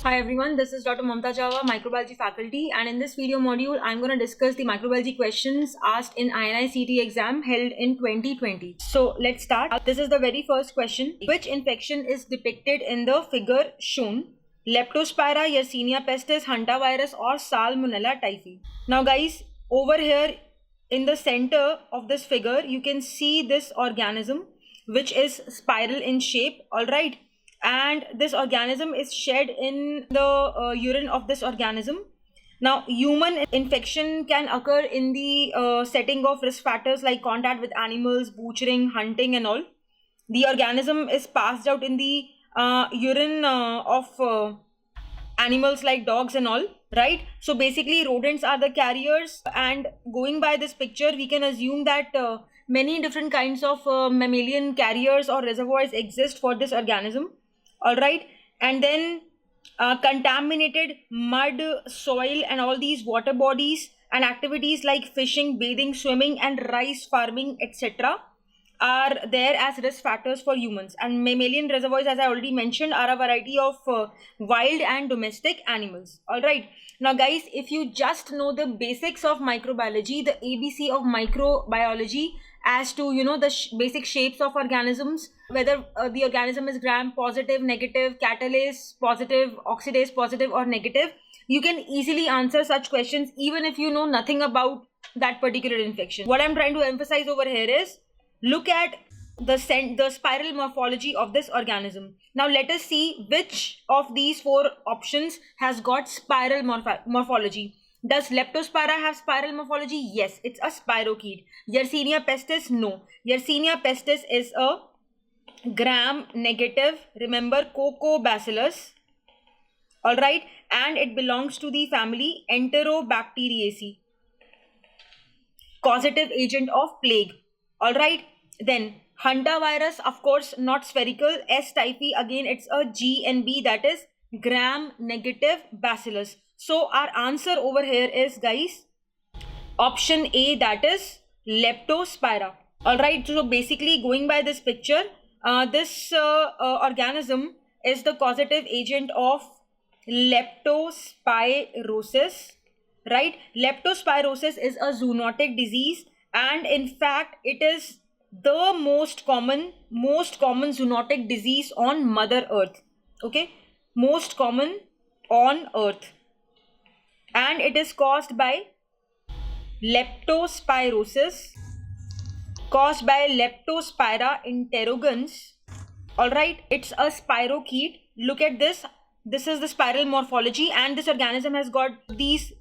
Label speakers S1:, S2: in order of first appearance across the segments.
S1: Hi everyone, this is Dr. Mamta Java, microbiology faculty, and in this video module, I'm going to discuss the microbiology questions asked in INI-CET exam held in 2020. So let's start. This is the very first question. Which infection is depicted in the figure shown? Leptospira, Yersinia pestis, hantavirus, or Salmonella typhi? Now guys, over here in the center of this figure, you can see this organism which is spiral in shape, alright? And this organism is shed in the urine of this organism. Now, human infection can occur in the setting of risk factors like contact with animals, butchering, hunting and all. The organism is passed out in the urine of animals like dogs and all, right? So basically rodents are the carriers, and going by this picture we can assume that many different kinds of mammalian carriers or reservoirs exist for this organism. All right, and then contaminated mud, soil and all these water bodies and activities like fishing, bathing, swimming and rice farming etc. are there as risk factors for humans. And mammalian reservoirs, as I already mentioned, are a variety of wild and domestic animals. All right, now guys, if you just know the basics of microbiology, the ABC of microbiology, as to the basic shapes of organisms, whether the organism is gram positive, negative, catalase positive, oxidase positive or negative, you can easily answer such questions even if you know nothing about that particular infection. What I'm trying to emphasize over here is look at the spiral morphology of this organism. Now let us see which of these four options has got spiral morphology. Does Leptospira have spiral morphology? Yes, it's a spirochete. Yersinia pestis? No. Yersinia pestis is a gram negative, remember, Cocobacillus. Alright, and it belongs to the family Enterobacteriaceae, causative agent of plague. Alright, then hantavirus, of course not spherical. S. typhi, again it's a GNB, that is gram negative bacillus. So our answer over here is, guys, option A, that is Leptospira. Alright, so basically going by this picture, this organism is the causative agent of leptospirosis, right? Leptospirosis is a zoonotic disease, and in fact it is the most common zoonotic disease on Mother Earth. Okay, most common on Earth, and it is caused by leptospirosis, caused by Leptospira interrogans. Alright, it's a spirochete. Look at this. This is the spiral morphology, and this organism has got these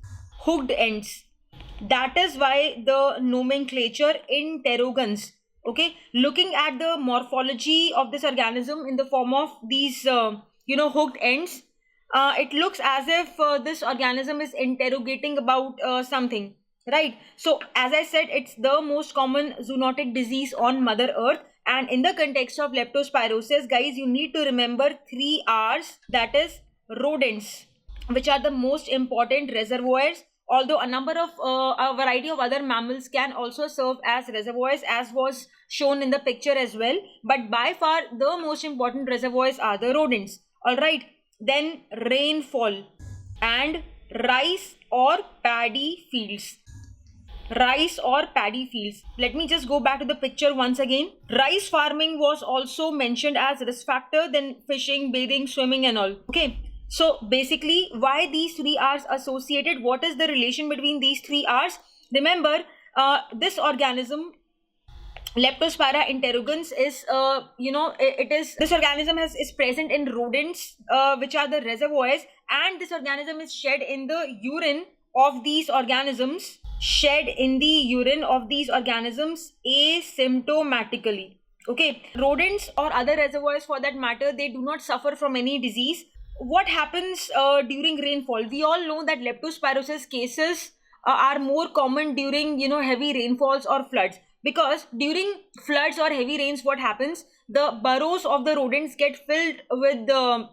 S1: hooked ends. That is why the nomenclature interrogans. Okay, looking at the morphology of this organism in the form of these hooked ends, it looks as if this organism is interrogating about something, right? So as I said, it's the most common zoonotic disease on Mother Earth. And in the context of leptospirosis, guys, you need to remember 3 R's, that is rodents, which are the most important reservoirs, although a variety of other mammals can also serve as reservoirs, as was shown in the picture as well, but by far the most important reservoirs are the rodents. All right, then rainfall and rice or paddy fields. Rice or paddy fields. Let me just go back to the picture once again. Rice farming was also mentioned as risk factor, then fishing, bathing, swimming and all. Okay, so basically why these 3 R's associated? What is the relation between these 3 R's? Remember, this organism Leptospira interrogans is this organism is present in rodents, which are the reservoirs, and this organism is shed in the urine of these organisms, asymptomatically. Okay, rodents or other reservoirs for that matter, they do not suffer from any disease. What happens during rainfall? We all know that leptospirosis cases are more common during heavy rainfalls or floods, because during floods or heavy rains, what happens, the burrows of the rodents get filled with the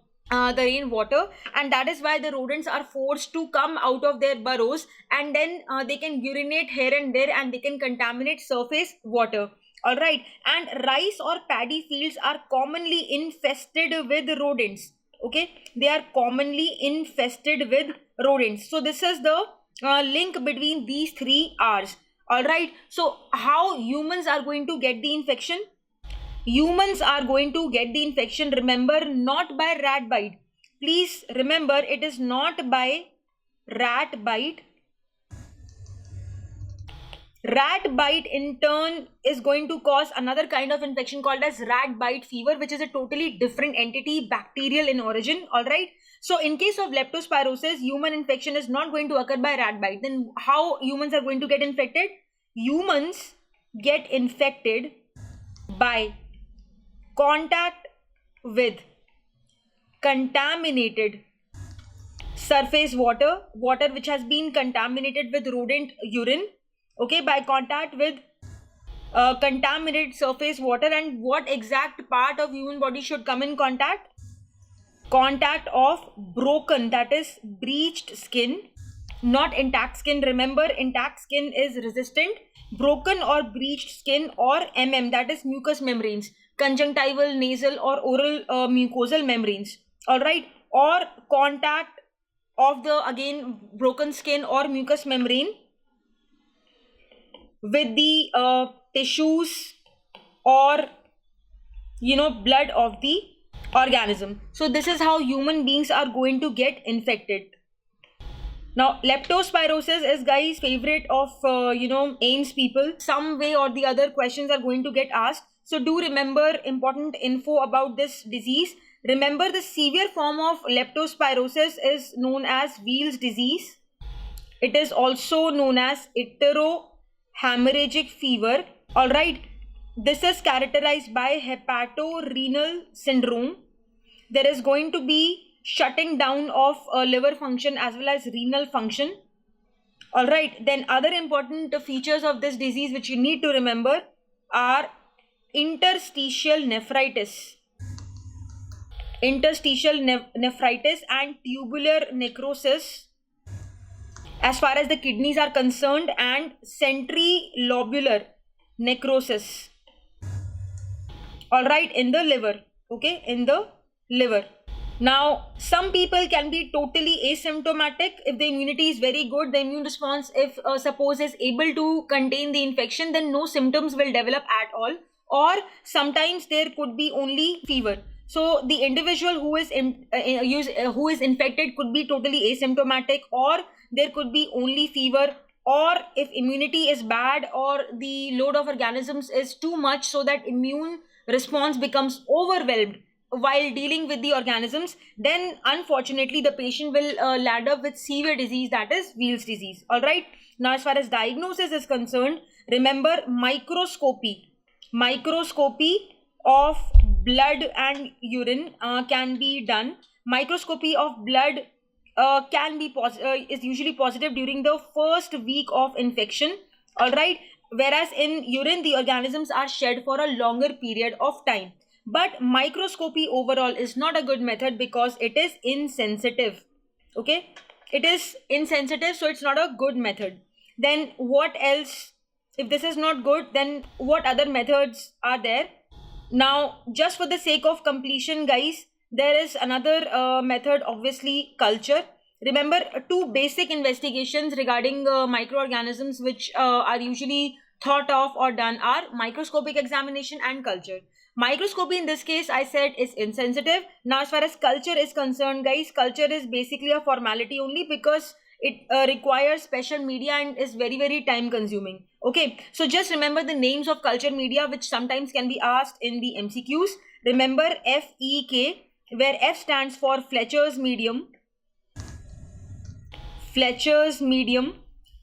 S1: rainwater, and that is why the rodents are forced to come out of their burrows, and then they can urinate here and there, and they can contaminate surface water. All right, and rice or paddy fields are commonly infested with rodents. Okay, they are commonly infested with rodents. So this is the link between these three R's. All right, so how humans are going to get the infection? Humans are going to get the infection, remember, not by rat bite. Please remember, it is not by rat bite. Rat bite in turn is going to cause another kind of infection called as rat bite fever, which is a totally different entity, bacterial in origin. All right, so in case of leptospirosis, human infection is not going to occur by rat bite. Then how humans are going to get infected? Humans get infected by contact with contaminated surface water, water which has been contaminated with rodent urine. Okay, by contact with contaminated surface water. And what exact part of human body should come in contact? Contact of broken, that is breached skin, not intact skin. Remember, intact skin is resistant. Broken or breached skin, or that is mucous membranes, conjunctival, nasal or oral mucosal membranes. All right, or contact of the again broken skin or mucous membrane with the tissues or blood of the organism. So this is how human beings are going to get infected. Now leptospirosis is, guys, favorite of AIIMS people. Some way or the other questions are going to get asked, so do remember important info about this disease. Remember, the severe form of leptospirosis is known as Weil's disease. It is also known as hemorrhagic fever. All right, this is characterized by hepatorenal syndrome. There is going to be shutting down of liver function as well as renal function. All right, then other important features of this disease which you need to remember are interstitial nephritis, nephritis and tubular necrosis as far as the kidneys are concerned, and centrilobular necrosis. All right, in the liver. Okay, in the liver. Now some people can be totally asymptomatic if the immunity is very good. The immune response, if suppose, is able to contain the infection, then no symptoms will develop at all, or sometimes there could be only fever. So the individual who is infected could be totally asymptomatic, or there could be only fever, or if immunity is bad or the load of organisms is too much so that immune response becomes overwhelmed while dealing with the organisms, then unfortunately the patient will land up with severe disease, that is Weil's disease. All right, now as far as diagnosis is concerned, remember, microscopy of blood and urine can be done. Microscopy of blood is usually positive during the first week of infection. All right, whereas in urine the organisms are shed for a longer period of time. But microscopy overall is not a good method because it is insensitive. Okay, it is insensitive, so it's not a good method. Then what else? If this is not good, then what other methods are there? Now, just for the sake of completion, guys, there is another method, obviously culture. Remember, two basic investigations regarding microorganisms which are usually thought of or done are microscopic examination and culture. Microscopy in this case, I said, is insensitive. Now as far as culture is concerned, guys, culture is basically a formality only because it requires special media and is very time consuming. Okay, so just remember the names of culture media which sometimes can be asked in the MCQs. Remember FEK, where F stands for Fletcher's medium,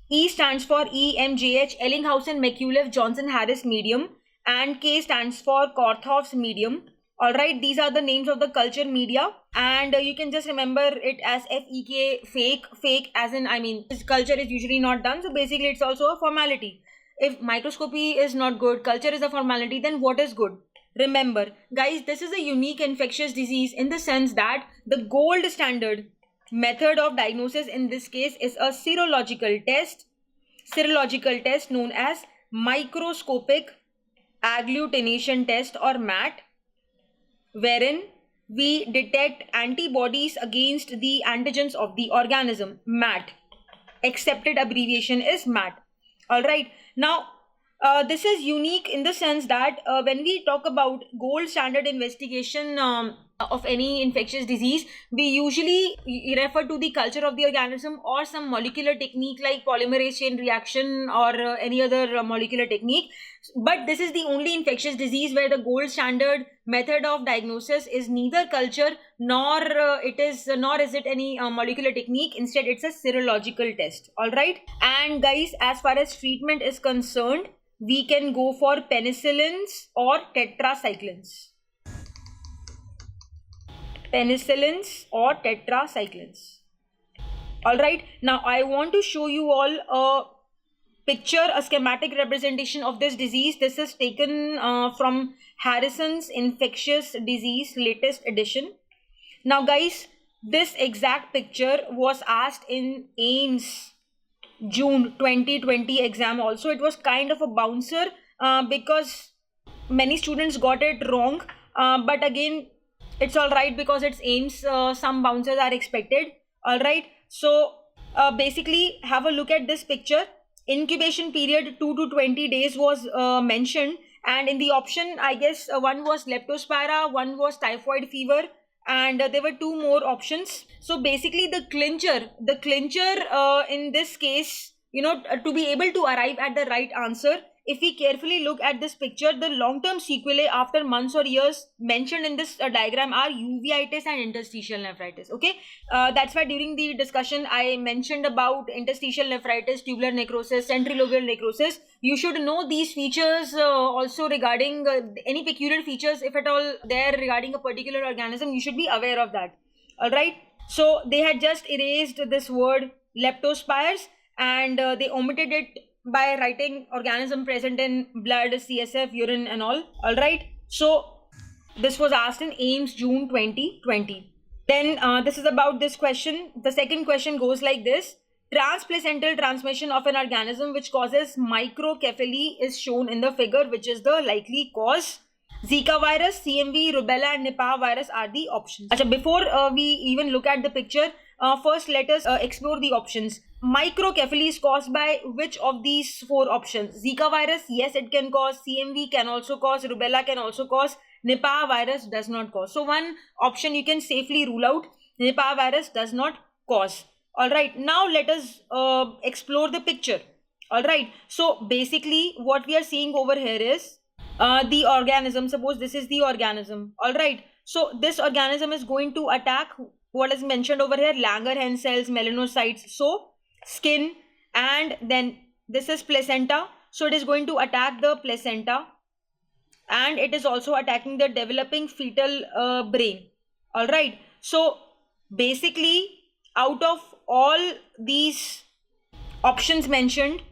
S1: E stands for EMJH, Ellinghausen, McCullough, Johnson, Harris medium, and K stands for Korthoff's medium. All right, these are the names of the culture media, and you can just remember it as FEK, fake as in, I mean, this culture is usually not done, so basically it's also a formality. If microscopy is not good, culture is a formality, then what is good? Remember, guys, this is a unique infectious disease in the sense that the gold standard method of diagnosis in this case is a serological test known as microscopic agglutination test or MAT, wherein we detect antibodies against the antigens of the organism. MAT. Accepted abbreviation is MAT. All right. Now, this is unique in the sense that when we talk about gold standard investigation of any infectious disease, we usually refer to the culture of the organism or some molecular technique like polymerase chain reaction or any other molecular technique. But this is the only infectious disease where the gold standard method of diagnosis is neither culture nor is it any molecular technique. Instead, it's a serological test. All right. And guys, as far as treatment is concerned, we can go for penicillins or tetracyclines. Penicillins or tetracyclines. All right. Now, I want to show you all a picture, a schematic representation of this disease. This is taken from Harrison's Infectious Disease latest edition. Now, guys, this exact picture was asked in AIIMS June 2020 exam also. It was kind of a bouncer because many students got it wrong, but again, it's all right because it's AIIMS. Some bouncers are expected. All right. So basically, have a look at this picture. Incubation period 2 to 20 days was mentioned, and in the option, I guess one was leptospira, one was typhoid fever, and there were two more options. So basically, the clincher in this case, to be able to arrive at the right answer, if we carefully look at this picture, the long-term sequelae after months or years mentioned in this diagram are uveitis and interstitial nephritis. Okay, that's why during the discussion I mentioned about interstitial nephritis, tubular necrosis, centrilobular necrosis. You should know these features also regarding any peculiar features, if at all there regarding a particular organism. You should be aware of that. All right. So they had just erased this word leptospires and they omitted it by writing organism present in blood, CSF, urine and all. All right. So this was asked in AIIMS June 2020. Then this is about this question. The second question goes like this. Transplacental transmission of an organism which causes microcephaly is shown in the figure. Which is the likely cause? Zika virus, CMV, rubella and Nipah virus are the options. Achha, before we even look at the picture, first let us explore the options. Microcephaly is caused by which of these four options? Zika virus, yes, it can cause. CMV can also cause. Rubella can also cause. Nipah virus does not cause. So one option you can safely rule out. Nipah virus does not cause. All right. Now let us explore the picture. All right. So basically what we are seeing over here is the organism. Suppose this is the organism. All right. So this organism is going to attack what is mentioned over here: Langerhans cells, melanocytes. So skin, and then this is placenta. So it is going to attack the placenta, and it is also attacking the developing fetal brain. All right. So basically, out of all these options mentioned,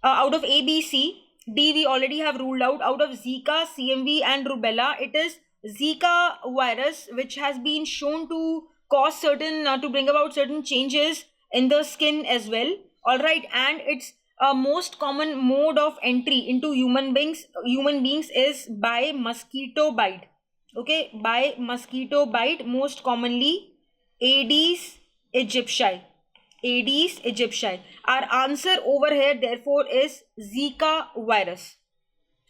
S1: out of A, B, C, D we already have ruled out. Out of Zika, CMV and rubella, it is Zika virus which has been shown to cause certain, to bring about certain changes in the skin as well. All right. And it's most common mode of entry into human beings is by mosquito bite. Okay, by mosquito bite, most commonly Aedes aegypti. Aedes aegypti. Our answer over here therefore is Zika virus.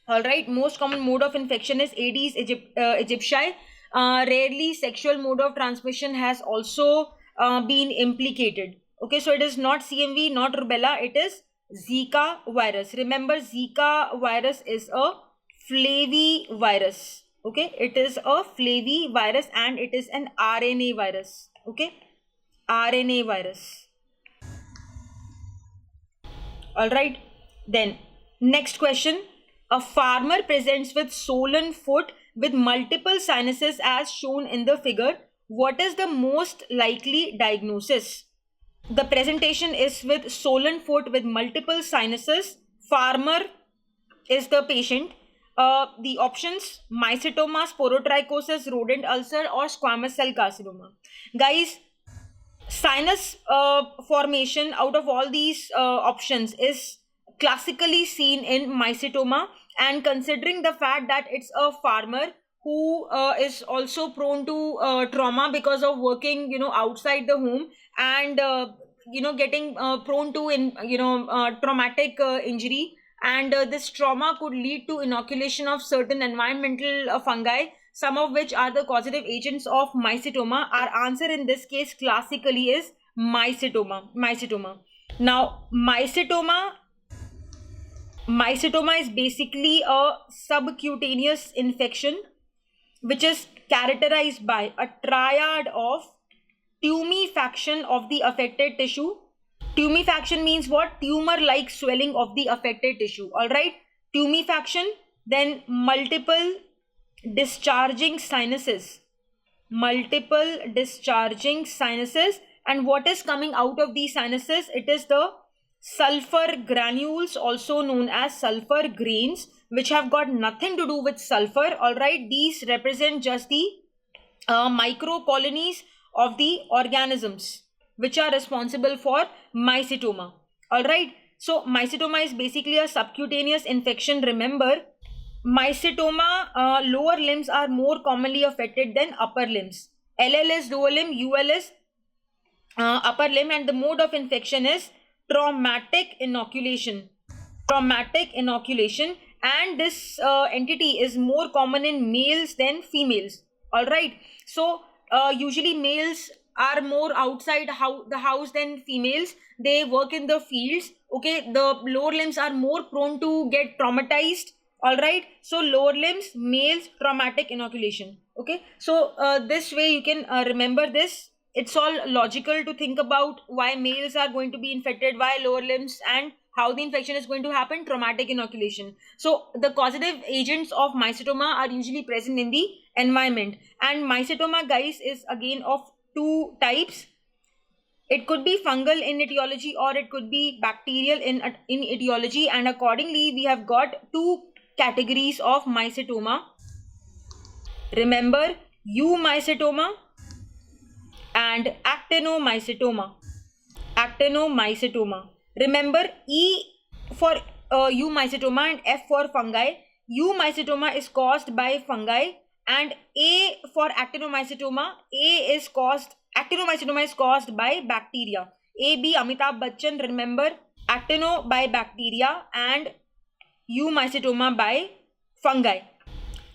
S1: All right. Most common mode of infection is Aedes aegypti. Rarely sexual mode of transmission has also been implicated. Okay, so it is not CMV, not rubella, it is Zika virus. Remember, Zika virus is a flavivirus. Okay, it is a flavivirus and it is an RNA virus. Okay, RNA virus. All right. Then next question. A farmer presents with swollen foot with multiple sinuses as shown in the figure. What is the most likely diagnosis? The presentation is with swollen foot with multiple sinuses. Farmer is the patient. The options: mycetoma, sporotrichosis, rodent ulcer or squamous cell carcinoma. Guys, sinus formation out of all these options is classically seen in mycetoma, and considering the fact that it's a farmer, who is also prone to trauma because of working, outside the home, and getting prone to traumatic injury, and this trauma could lead to inoculation of certain environmental fungi, some of which are the causative agents of mycetoma. Our answer in this case classically is mycetoma. Now, mycetoma is basically a subcutaneous infection which is characterized by a triad of tumefaction of the affected tissue. Tumefaction means what? Tumor-like swelling of the affected tissue. All right. Tumefaction, then multiple discharging sinuses. And what is coming out of these sinuses? It is the sulfur granules, also known as sulfur grains, which have got nothing to do with sulfur. All right. These represent just the microcolonies of the organisms which are responsible for mycetoma. All right. So mycetoma is basically a subcutaneous infection. Remember, mycetoma, lower limbs are more commonly affected than upper limbs. LL is lower limb, UL is upper limb, and the mode of infection is traumatic inoculation. And this entity is more common in males than females. All right. So usually males are more outside the house than females. They work in the fields. Okay, the lower limbs are more prone to get traumatized. All right. So lower limbs, males, traumatic inoculation. Okay. So this way you can remember this. It's all logical to think about why males are going to be infected, why lower limbs, and how the infection is going to happen. Traumatic inoculation. So the causative agents of mycetoma are usually present in the environment. And mycetoma, guys, is again of two types. It could be fungal in etiology or it could be bacterial in etiology, and accordingly we have got two categories of mycetoma. Remember, eumycetoma and actinomycetoma. Remember, E for eumycetoma and F for fungi. Eumycetoma is caused by fungi, and A for actinomycetoma. Actinomycetoma is caused by bacteria. AB, Amitabh Bachchan. Remember, actino by bacteria and eumycetoma by fungi.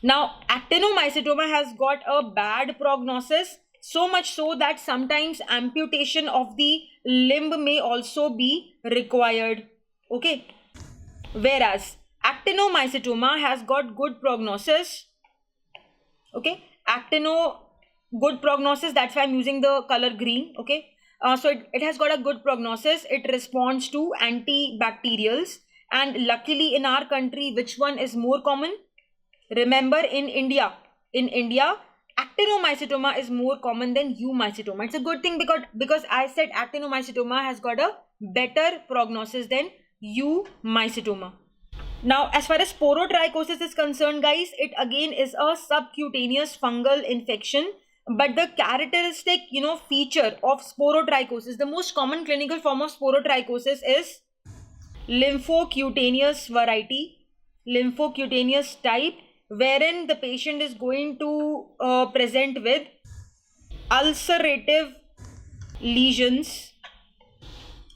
S1: Now, actinomycetoma has got a bad prognosis, so much so that sometimes amputation of the limb may also be required. Okay. Whereas actinomycetoma has got good prognosis. Okay. Good prognosis. That's why I'm using the color green. Okay. So it has got a good prognosis. It responds to antibacterials. And luckily in our country, which one is more common? Remember, in India, actinomycetoma is more common than eumycetoma. It's a good thing because I said actinomycetoma has got a better prognosis than eumycetoma. Now, as far as sporotrichosis is concerned, guys, it again is a subcutaneous fungal infection. But the characteristic, feature of sporotrichosis, the most common clinical form of sporotrichosis is lymphocutaneous variety, lymphocutaneous type, wherein the patient is going to present with ulcerative lesions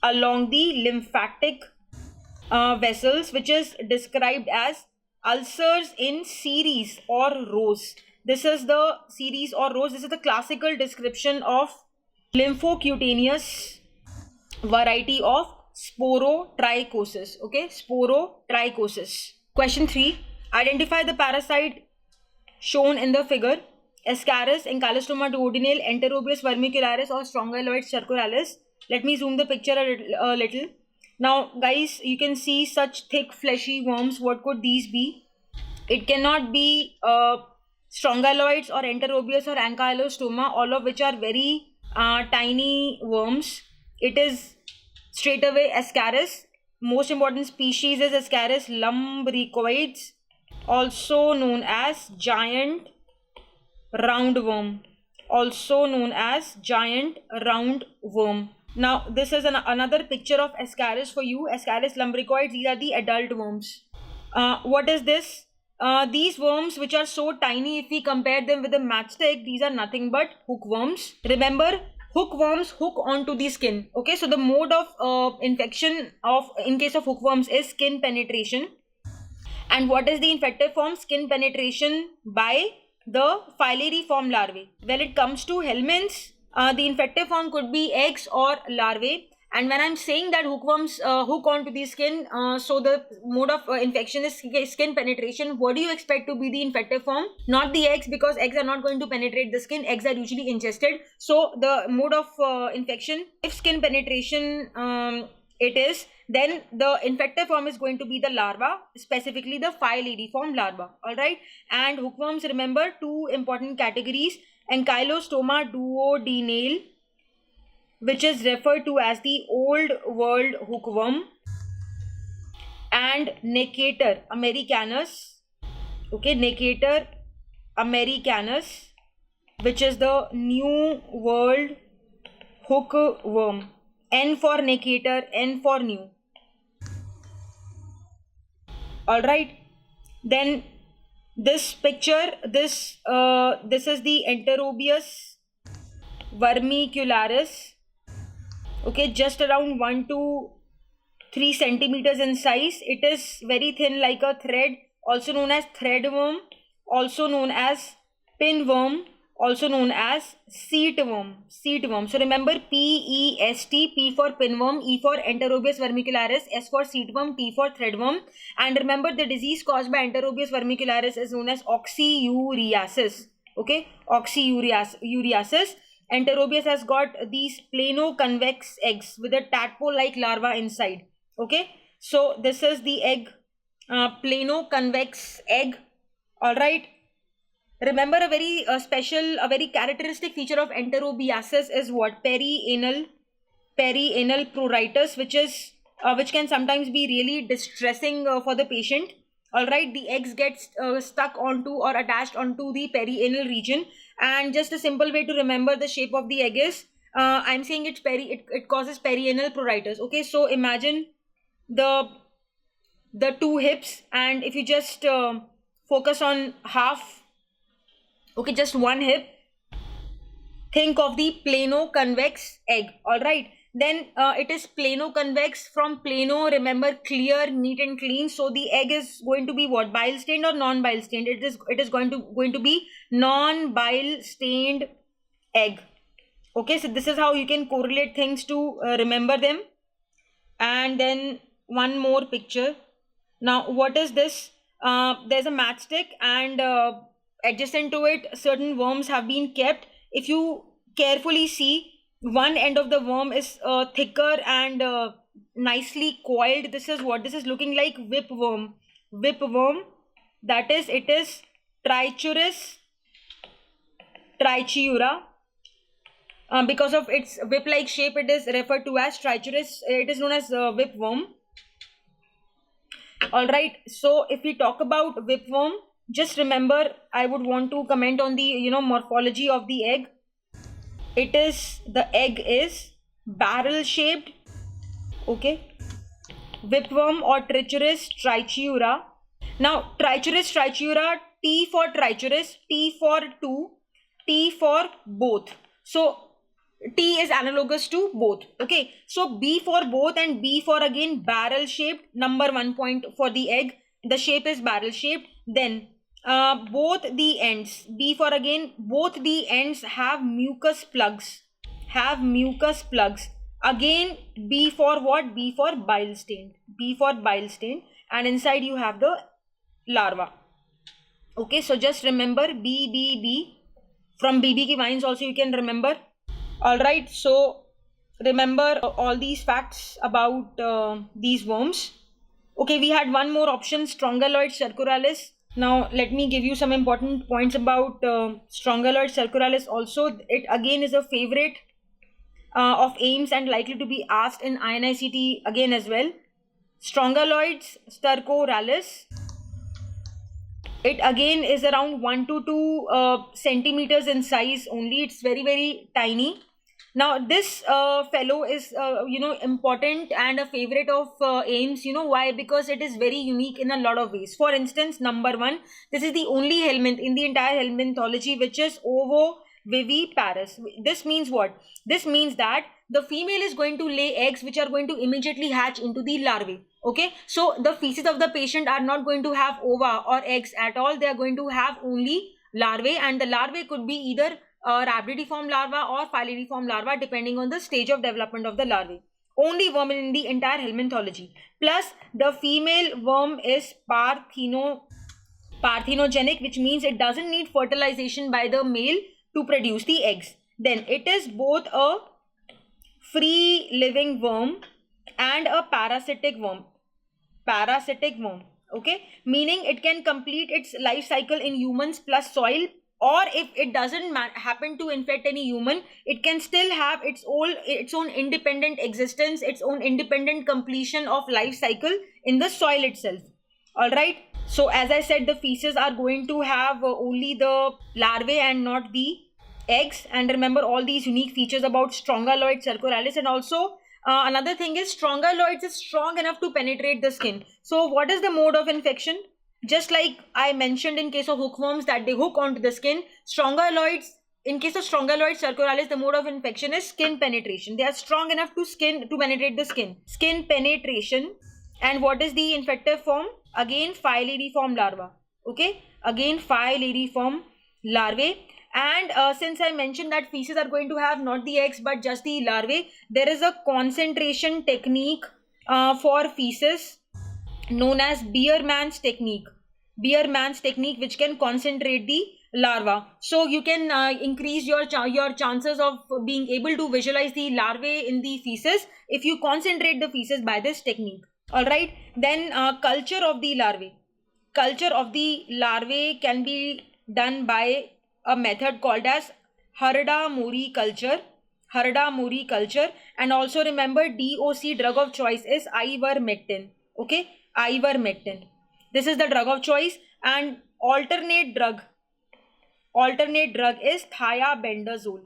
S1: along the lymphatic vessels, which is described as ulcers in series or rows. This is the series or rows. This is the classical description of lymphocutaneous variety of sporotrichosis. Okay, sporotrichosis. Question 3. Identify the parasite shown in the figure. Ascaris, Encalostoma duodenale, Enterobius vermicularis, or Strongyloides stercoralis. Let me zoom the picture a little. Now, guys, you can see such thick fleshy worms. What could these be? It cannot be Strongyloides or Enterobius or Ankylostoma, all of which are very tiny worms. It is straight away Ascaris. Most important species is Ascaris lumbricoides, also known as giant roundworm. Now, this is another picture of Ascaris for you. Ascaris lumbricoides, these are the adult worms. What is this? these worms which are so tiny, if we compare them with the matchstick, these are nothing but hookworms. Remember, hookworms hook onto the skin. Okay, so the mode of infection in case of hookworms is skin penetration. And what is the infective form? Skin penetration by the filariform larvae. When it comes to helminths, the infective form could be eggs or larvae. And when I'm saying that hookworms hook onto the skin, so the mode of infection is skin penetration, what do you expect to be the infective form? Not the eggs, because eggs are not going to penetrate the skin. Eggs are usually ingested. So the mode of infection, if skin penetration it is, then the infective form is going to be the larva, specifically the filariform larva. Alright, and hookworms, remember, two important categories: Ankylostoma duodenale, which is referred to as the old world hookworm, and Necator americanus. Okay, Necator americanus, which is the new world hookworm. N for Necator, N for new. Alright, then this picture, this is the Enterobius vermicularis. Okay, just around 1 to 3 centimeters in size. It is very thin, like a thread, also known as threadworm, also known as pinworm, also known as seatworm. So remember, PEST, P for pinworm, E for Enterobius vermicularis, S for seatworm, T for threadworm. And remember, the disease caused by Enterobius vermicularis is known as oxyureasis. Okay, oxyureasis. Enterobius has got these plano-convex eggs with a tadpole-like larva inside. Okay, so this is the egg, plano-convex egg. Alright, remember, a very very characteristic feature of enterobiasis is what? Perianal pruritus, which can sometimes be really distressing for the patient. Alright, the eggs get stuck onto or attached onto the perianal region. And just a simple way to remember the shape of the egg is, I'm saying it causes perianal pruritus. Okay, so imagine the two hips, and if you just focus on half, okay, just one hip, think of the plano-convex egg. Alright, then it is plano-convex. From plano, remember, clear, neat and clean. So the egg is going to be what? Bile stained or non-bile stained? It is going to be non-bile stained egg. Okay, so this is how you can correlate things to remember them. And then one more picture. Now, what is this? There's a matchstick, and adjacent to it, certain worms have been kept. If you carefully see, one end of the worm is thicker and nicely coiled. This is what this is looking like. Whipworm. That is, it is Trichuris trichiura. Because of its whip-like shape, it is referred to as Trichuris. It is known as whipworm. Alright, so if we talk about whipworm, just remember, I would want to comment on the morphology of the egg. The egg is barrel shaped. Okay, whipworm or Trichuris trichiura. Now, Trichuris trichiura, T for Trichuris, T for 2, T for both. So T is analogous to both. Okay, so B for both and B for again barrel shaped. Number 1 point for the egg. The shape is barrel shaped. Then both the ends, B for again, both the ends have mucus plugs. Again, B for what? B for bile stained. And inside you have the larva. Okay, so just remember B. From BB ki vines also you can remember. Alright, so remember all these facts about these worms. Okay, we had one more option, Strongyloides cercoralis. Now let me give you some important points about Strongyloides cercoralis also. It again is a favorite of AIIMS and likely to be asked in INICET again as well. Strongyloides stercoralis. It again is around 1 to 2 centimeters in size only. It's very, very tiny. Now this fellow is important and a favorite of AIIMS. You know why? Because it is very unique in a lot of ways. For instance, number one, this is the only helminth in the entire helminthology which is ovoviviparous. This means what? This means that the female is going to lay eggs which are going to immediately hatch into the larvae. Okay, so the feces of the patient are not going to have ova or eggs at all. They are going to have only larvae, and the larvae could be either rhabdiform larva or phyllariform larva depending on the stage of development of the larvae. Only worm in the entire helminthology. Plus the female worm is parthenogenic, which means it doesn't need fertilization by the male to produce the eggs. Then it is both a free living worm and a parasitic worm. Okay, meaning it can complete its life cycle in humans plus soil, or if it doesn't happen to infect any human, it can still have its own independent existence, its own independent completion of life cycle in the soil itself. All right, so as I said, the feces are going to have only the larvae and not the eggs. And remember all these unique features about Strongyloids cercoralis. And also another thing is Strongyloids is strong enough to penetrate the skin. So what is the mode of infection? Just like I mentioned in case of hookworms that they hook onto the skin, in case of Strongyloids cercoralis, the mode of infection is skin penetration. They are strong enough to penetrate the skin. Skin penetration. And what is the infective form? Again, phyllariform larva. Okay, again phyllariform larvae. And since I mentioned that feces are going to have not the eggs but just the larvae, there is a concentration technique for feces known as Biermann's technique. Biermann's technique, which can concentrate the larva. So you can increase your chances of being able to visualize the larvae in the feces if you concentrate the feces by this technique. All right. Then culture of the larvae. Culture of the larvae can be done by a method called as Harada-Mori culture. Harada-Mori culture. And also remember, DOC, drug of choice, is ivermectin. Okay, ivermectin. This is the drug of choice. And alternate drug is thiabendazole.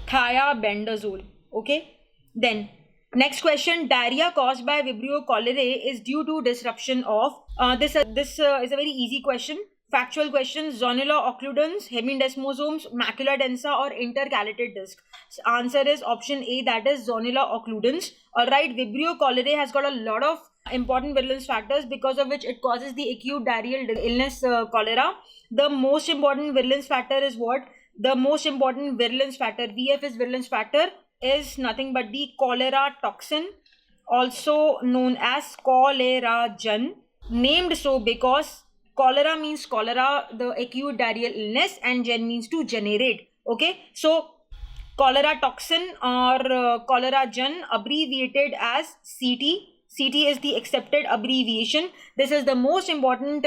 S1: Thiabendazole. Okay. Then next question, diarrhea caused by Vibrio cholerae is due to disruption of this is a very easy question. Factual question: Zonula occludens, hemidesmosomes, macula densa, or intercalated disc. So answer is option A, that is Zonula occludens. All right, Vibrio cholerae has got a lot of important virulence factors because of which it causes the acute diarrheal illness cholera. The most important virulence factor is what? The most important virulence factor, VF is virulence factor, is nothing but the cholera toxin, also known as choleragen, named so because cholera means cholera, the acute diarrheal illness, and gen means to generate. Okay, so cholera toxin or choleragen, abbreviated as CT. CT is the accepted abbreviation. This is the most important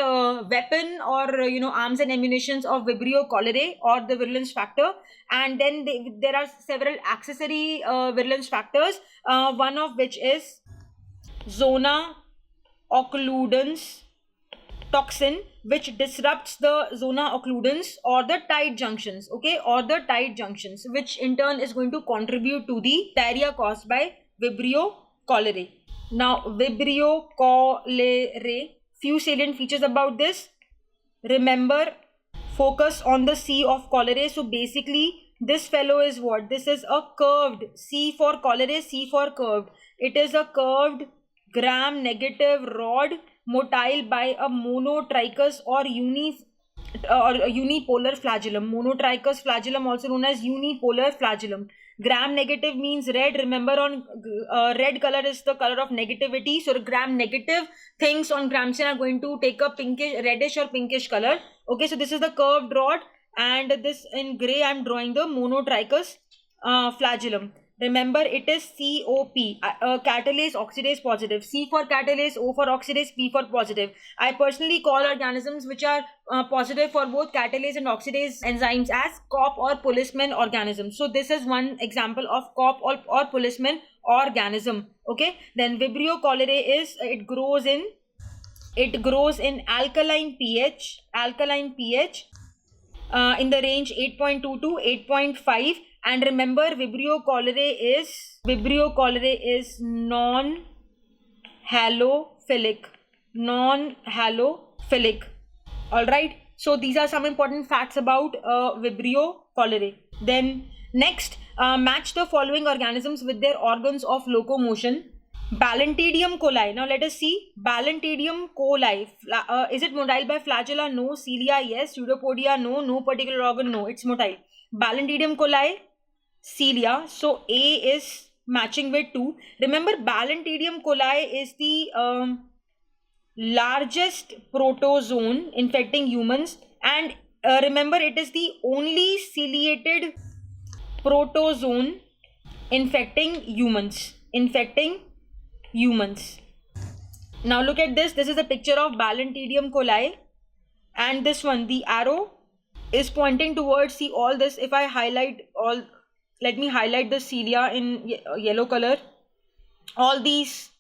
S1: weapon or arms and ammunitions of Vibrio cholerae or the virulence factor. And then there are several accessory virulence factors, one of which is zona occludens toxin, which disrupts the zona occludens or the tight junctions, okay, or the tight junctions, which in turn is going to contribute to the diarrhea caused by Vibrio cholerae. Now, Vibrio cholerae, few salient features about this. Remember, focus on the C of cholerae. So basically, this fellow is what? This is a curved, C for cholerae, C for curved. It is a curved gram-negative rod motile by a monotrichous or unipolar flagellum. Monotrichous flagellum, also known as unipolar flagellum. Gram-negative means red. Remember, on red color is the color of negativity. So gram-negative things on Gram-chain are going to take a pinkish, reddish or pinkish color. Okay, so this is the curved rod, and this in gray I am drawing the monotrichous flagellum. Remember, it is COP, catalase oxidase positive. C for catalase, O for oxidase, P for positive. I personally call organisms which are positive for both catalase and oxidase enzymes as COP or policeman organisms. So this is one example of COP or policeman organism. Okay, then Vibrio cholerae is it grows in alkaline pH in the range 8.2 to 8.5. And remember, Vibrio cholerae is non-halophilic. All right. So these are some important facts about Vibrio cholerae. Then next, match the following organisms with their organs of locomotion. Ballontidium coli. Now let us see. Ballontidium coli. Is it motile by flagella? No. Cilia? Yes. Pseudopodia? No. No particular organ? No. It's motile. Ballontidium coli, cilia. So A is matching with 2. Remember, Ballontidium coli is the largest protozoan infecting humans, and remember, it is the only ciliated protozoan infecting humans. Now look at this. This is a picture of Ballontidium coli, and this one, the arrow is pointing towards, see all this. If I highlight all, let me highlight the cilia in yellow color. All these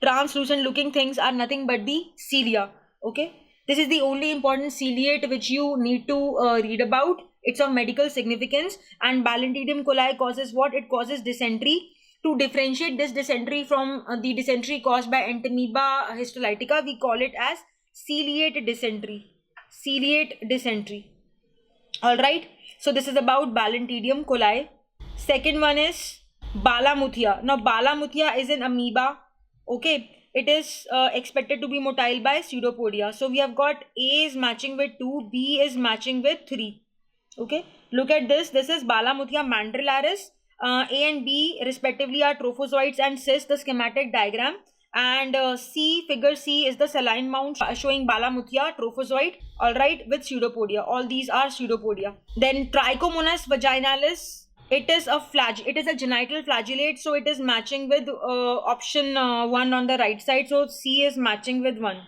S1: translucent looking things are nothing but the cilia. Okay, this is the only important ciliate which you need to read about. It's of medical significance. And Ballontidium coli causes what? It causes dysentery. To differentiate this dysentery from the dysentery caused by Entamoeba histolytica, we call it as ciliate dysentery. All right. So this is about Ballontidium coli. Second one is Balamuthia. Now Balamuthia is an amoeba. Okay, it is expected to be motile by Pseudopodia. So we have got A is matching with 2, B is matching with 3. Okay, look at this. This is Balamuthia mandrillaris. A and B respectively are trophozoites and cysts, the schematic diagram. And figure C is the saline mount showing Balamuthia trophozoite, all right, with Pseudopodia. All these are Pseudopodia. Then Trichomonas vaginalis, it is a genital flagellate, so it is matching with option 1 on the right side. So C is matching with 1.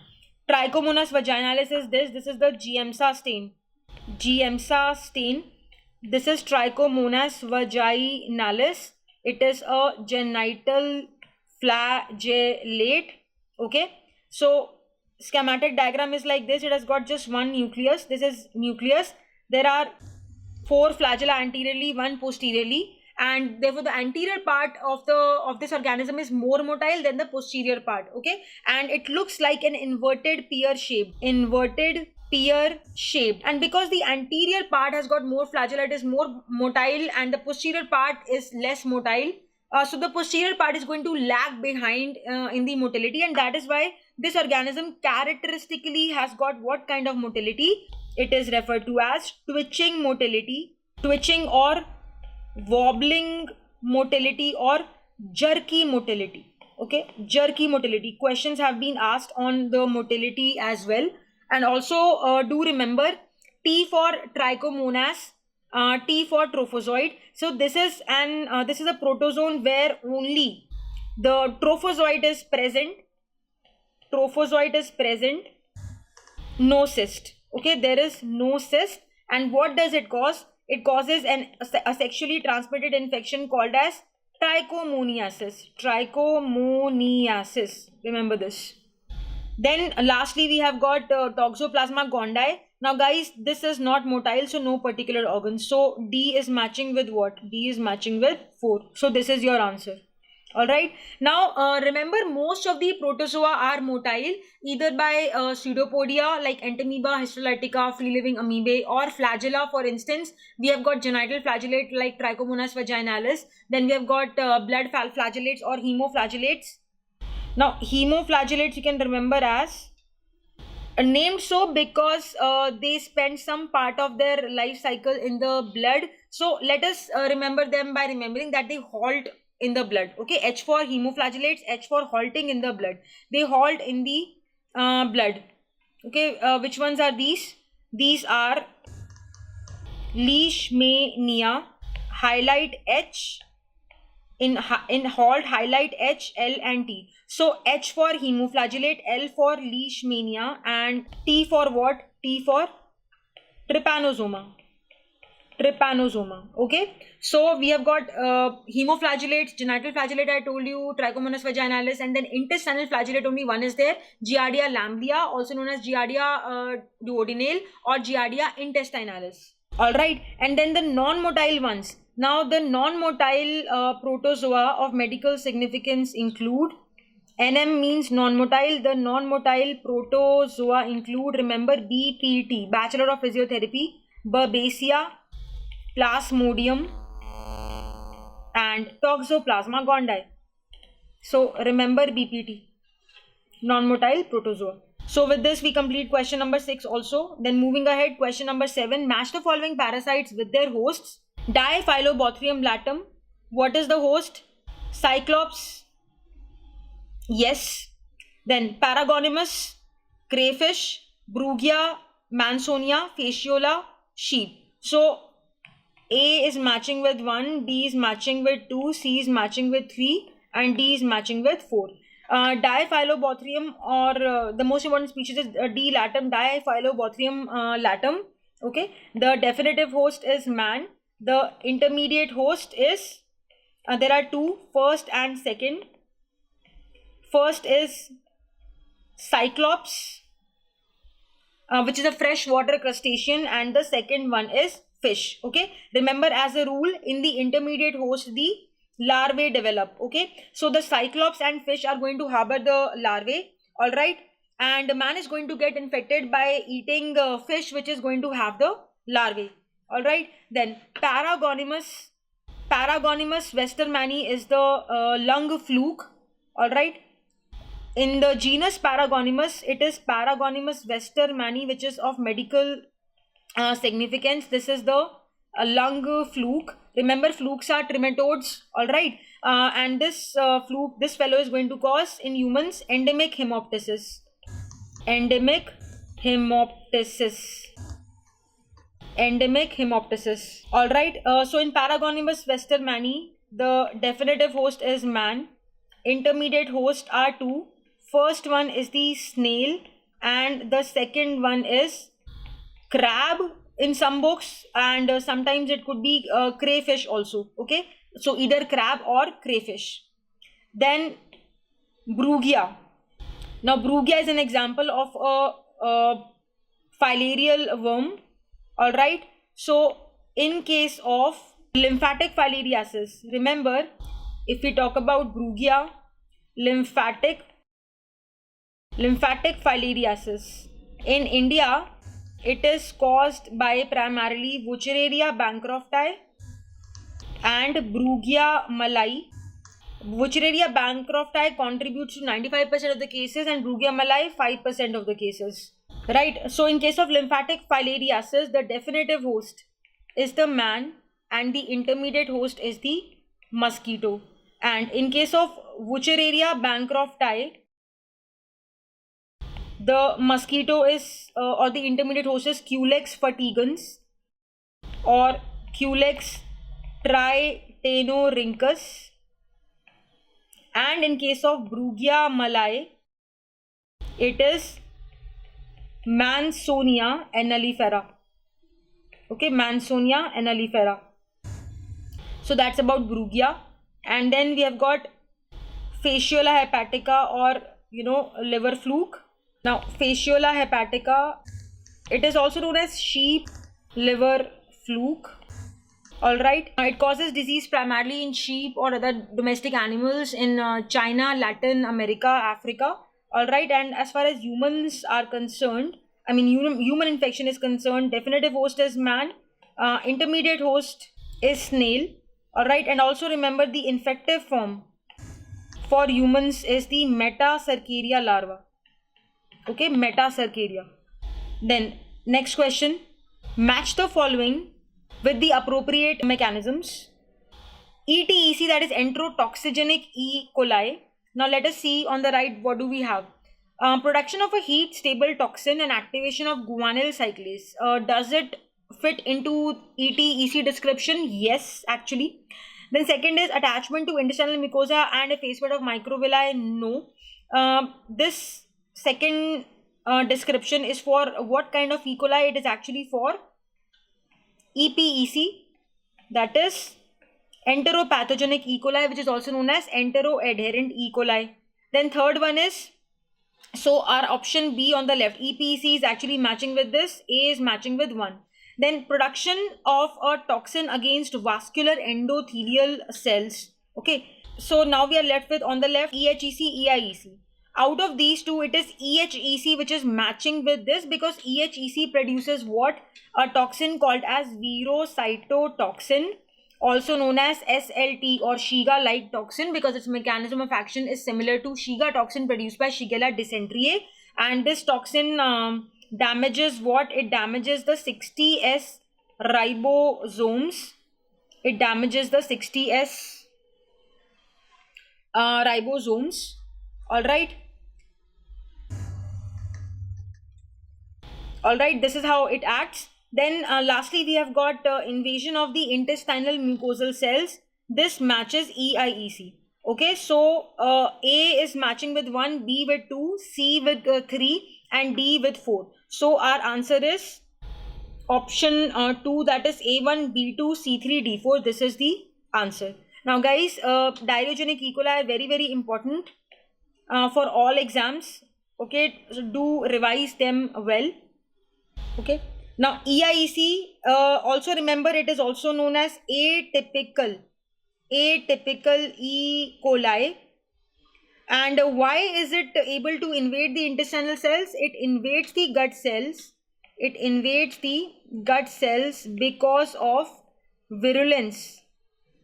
S1: Trichomonas vaginalis is this. This is the Giemsa stain. This is Trichomonas vaginalis. It is a genital flagellate. Okay, so schematic diagram is like this. It has got just one nucleus. This is nucleus. There are 4 flagella anteriorly, 1 posteriorly, and therefore the anterior part of this organism is more motile than the posterior part. Okay, and it looks like an inverted pear shape. And because the anterior part has got more flagella, it is more motile, and the posterior part is less motile. So the posterior part is going to lag behind in the motility, and that is why this organism characteristically has got what kind of motility? It is referred to as twitching motility, twitching or wobbling motility or jerky motility. Okay, jerky motility. Questions have been asked on the motility as well. And also do remember T for Trichomonas, T for trophozoite. So this is a protozoan where only the trophozoite is present. No cyst. Okay, there is no cyst. And what does it cause? It causes a sexually transmitted infection called as trichomoniasis. Remember this. Then lastly we have got Toxoplasma gondii. Now guys, this is not motile, so no particular organ. So D is matching with what? D is matching with 4. So this is your answer. Alright. Now remember, most of the protozoa are motile either by Pseudopodia like Entamoeba histolytica, free living amoebae, or flagella. For instance, we have got genital flagellate like Trichomonas vaginalis. Then we have got blood flagellates or hemoflagellates. Now hemoflagellates you can remember as named so because they spend some part of their life cycle in the blood. So let us remember them by remembering that they halt in the blood. Okay, H for hemoflagellates, H for halting in the blood. They halt in the blood. Okay, which ones are these? These are Leishmania. Highlight H. In halt, highlight H, L and T. So H for hemoflagellate, L for Leishmania, and T for what? T for trypanosoma. Trypanosoma. Okay, so we have got hemoflagellates, genital flagellate, I told you, Trichomonas vaginalis, and then intestinal flagellate only one is there, Giardia lamblia, also known as Giardia duodenale or Giardia intestinalis. All right, and then the non-motile ones. Now the non-motile protozoa of medical significance include, NM means non-motile. The non-motile protozoa include, remember, BPT, Bachelor of Physiotherapy, Babesia, Plasmodium, and Toxoplasma gondii. So remember BPT, non-motile protozoa. So with this we complete question number 6 also. Then moving ahead, question number 7. Match the following parasites with their hosts. Diphyllobothrium latum. What is the host? Cyclops. Yes. Then Paragonimus, crayfish, Brugia, Mansonia, Fasciola, sheep. So A is matching with 1, B is matching with 2, C is matching with 3, and D is matching with 4. Diphyllobothrium, or the most important species is D. latum, Diphyllobothrium latum. Okay, the definitive host is man. The intermediate host is, there are two, first and second. First is Cyclops, which is a freshwater crustacean, and the second one is fish. Okay, remember, as a rule, in the intermediate host the larvae develop. Okay, so the Cyclops and fish are going to harbor the larvae. All right, and man is going to get infected by eating fish, which is going to have the larvae. All right, then Paragonimus westermanni is the lung fluke. All right, in the genus Paragonimus, it is Paragonimus westermanni, which is of medical significance. This is the lung fluke. Remember, flukes are trematodes. All right, and this this fellow is going to cause in humans endemic hemoptysis. Endemic hemoptysis. All right, so in Paragonimus westermanni, the definitive host is man. Intermediate hosts are two. First one is the snail, and the second one is crab in some books, and sometimes it could be crayfish also. Okay, so either crab or crayfish. Then Brugia. Now Brugia is an example of a filarial worm. All right, so in case of lymphatic filariasis, remember, if we talk about Brugia, lymphatic filariasis in India, it is caused by primarily Wuchereria bancrofti and Brugia malai. Wuchereria bancrofti contributes to 95% of the cases, and Brugia malai 5% of the cases. Right, so in case of lymphatic filariasis, the definitive host is the man and the intermediate host is the mosquito. And in case of Wuchereria bancrofti, the mosquito is or the intermediate host is Culex fatigans or Culex tritaenorhynchus. And in case of Brugia malai, it is Mansonia annulifera. Okay, Mansonia annulifera. So that's about Brugia. And then we have got Fasciola hepatica, or liver fluke. Now Fasciola hepatica, it is also known as sheep liver fluke. All right, it causes disease primarily in sheep or other domestic animals in China, Latin America, Africa. All right, and as far as humans are concerned, I mean human infection is concerned, definitive host is man, intermediate host is snail. All right, and also remember, the infective form for humans is the Metacercaria larva. Okay, Metacercaria. Then next question, match the following with the appropriate mechanisms. ETEC, that is enterotoxigenic E. coli. Now let us see on the right, what do we have? Production of a heat stable toxin and activation of guanylyl cyclase. Does it fit into ETEC description? Yes, actually. Then second is attachment to intestinal mucosa and a face bed of microvilli. No. This second description is for what kind of E. coli? It is actually for EPEC, that is enteropathogenic E. coli, which is also known as enteroadherent E. coli. Then third one is, so our option B on the left, EPEC is actually matching with this, A is matching with 1. Then production of a toxin against vascular endothelial cells. Okay, so now we are left with on the left EHEC, EIEC. Out of these two, it is EHEC which is matching with this, because EHEC produces what? A toxin called as verocytotoxin, also known as SLT or Shiga-like toxin, because its mechanism of action is similar to Shiga toxin produced by Shigella dysenteriae. And this toxin damages what? It damages the 60S ribosomes. It damages the 60S ribosomes. Alright. Alright, this is how it acts. Then lastly, we have got invasion of the intestinal mucosal cells. This matches EIEC. Okay, so A is matching with 1, B with 2, C with 3 and D with 4. So our answer is option 2, that is A1, B2, C3, D4. This is the answer. Now guys, diarrheogenic E. coli are very, very important for all exams. Okay, so do revise them well. Okay. Now EIEC, also remember, it is also known as atypical E. coli. And why is it able to invade the intestinal cells? It invades the gut cells. It invades the gut cells because of virulence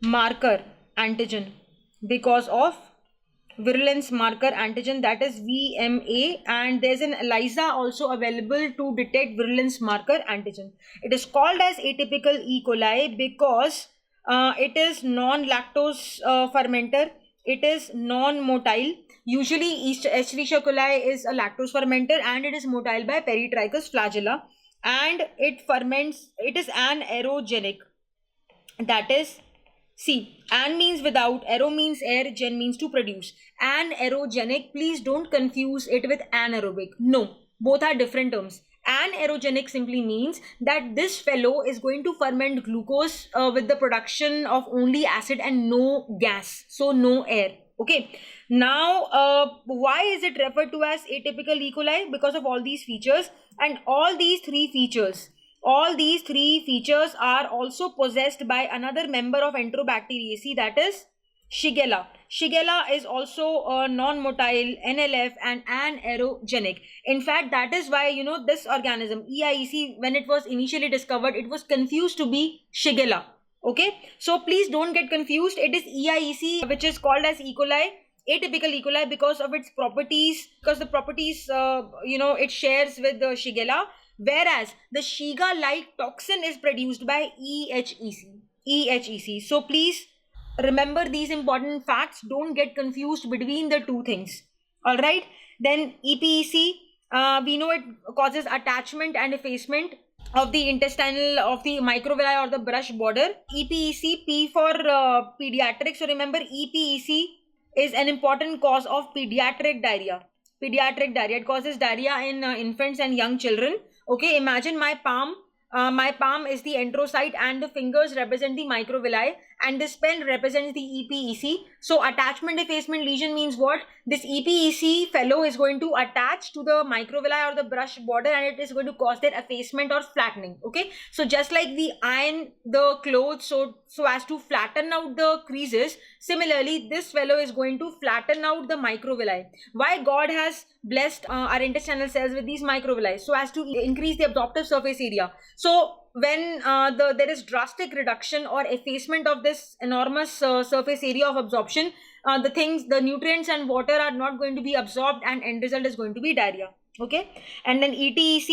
S1: marker antigen. Because of virulence marker antigen, that is VMA, and there's an ELISA also available to detect virulence marker antigen. It is called as atypical E. coli because it is non-lactose fermenter. It is non-motile. Usually Escherichia coli is a lactose fermenter and it is motile by Peritrichus flagella, and it ferments, it is anaerogenic. That is, see, an means without, aero means air, gen means to produce. Anaerogenic, please don't confuse it with anaerobic. No, both are different terms. Anaerogenic simply means that this fellow is going to ferment glucose with the production of only acid and no gas, so no air. Okay, now why is it referred to as atypical E. coli? Because of all these features, and all these three features are also possessed by another member of Enterobacteriaceae, that is Shigella. Shigella is also a non-motile, NLF and anaerogenic. In fact, that is why, you know, this organism EIEC, when it was initially discovered, it was confused to be Shigella. Okay, so please don't get confused. It is EIEC which is called as E. coli, atypical E. coli, because of its properties, because the properties it shares with the Shigella, whereas the Shiga-like toxin is produced by EHEC. So please remember these important facts. Don't get confused between the two things. All right. Then EPEC, we know it causes attachment and effacement of the intestinal, of the microvilli or the brush border. EPEC, P for pediatric. So remember, EPEC is an important cause of pediatric diarrhea. It causes diarrhea in infants and young children. Okay, imagine my palm. My palm is the enterocyte and the fingers represent the microvilli and this pen represents the EPEC. So attachment effacement lesion means what? This EPEC fellow is going to attach to the microvilli or the brush border and it is going to cause their effacement or flattening. Okay, so just like we iron the clothes so as to flatten out the creases, similarly this fellow is going to flatten out the microvilli. Why God has blessed our intestinal cells with these microvilli? So as to increase the absorptive surface area. So when there is drastic reduction or effacement of this enormous surface area of absorption, the nutrients and water are not going to be absorbed and end result is going to be diarrhea. Okay, and then ETEC,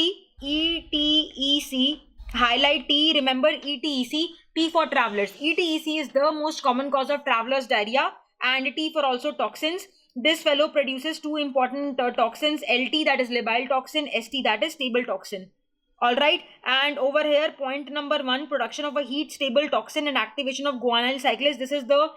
S1: highlight T, remember ETEC, T for travelers. ETEC is the most common cause of travelers diarrhea, and T for also toxins. This fellow produces two important toxins, LT, that is labile toxin, ST, that is stable toxin. Alright, and over here point number 1, production of a heat stable toxin and activation of guanylyl cyclase. This is the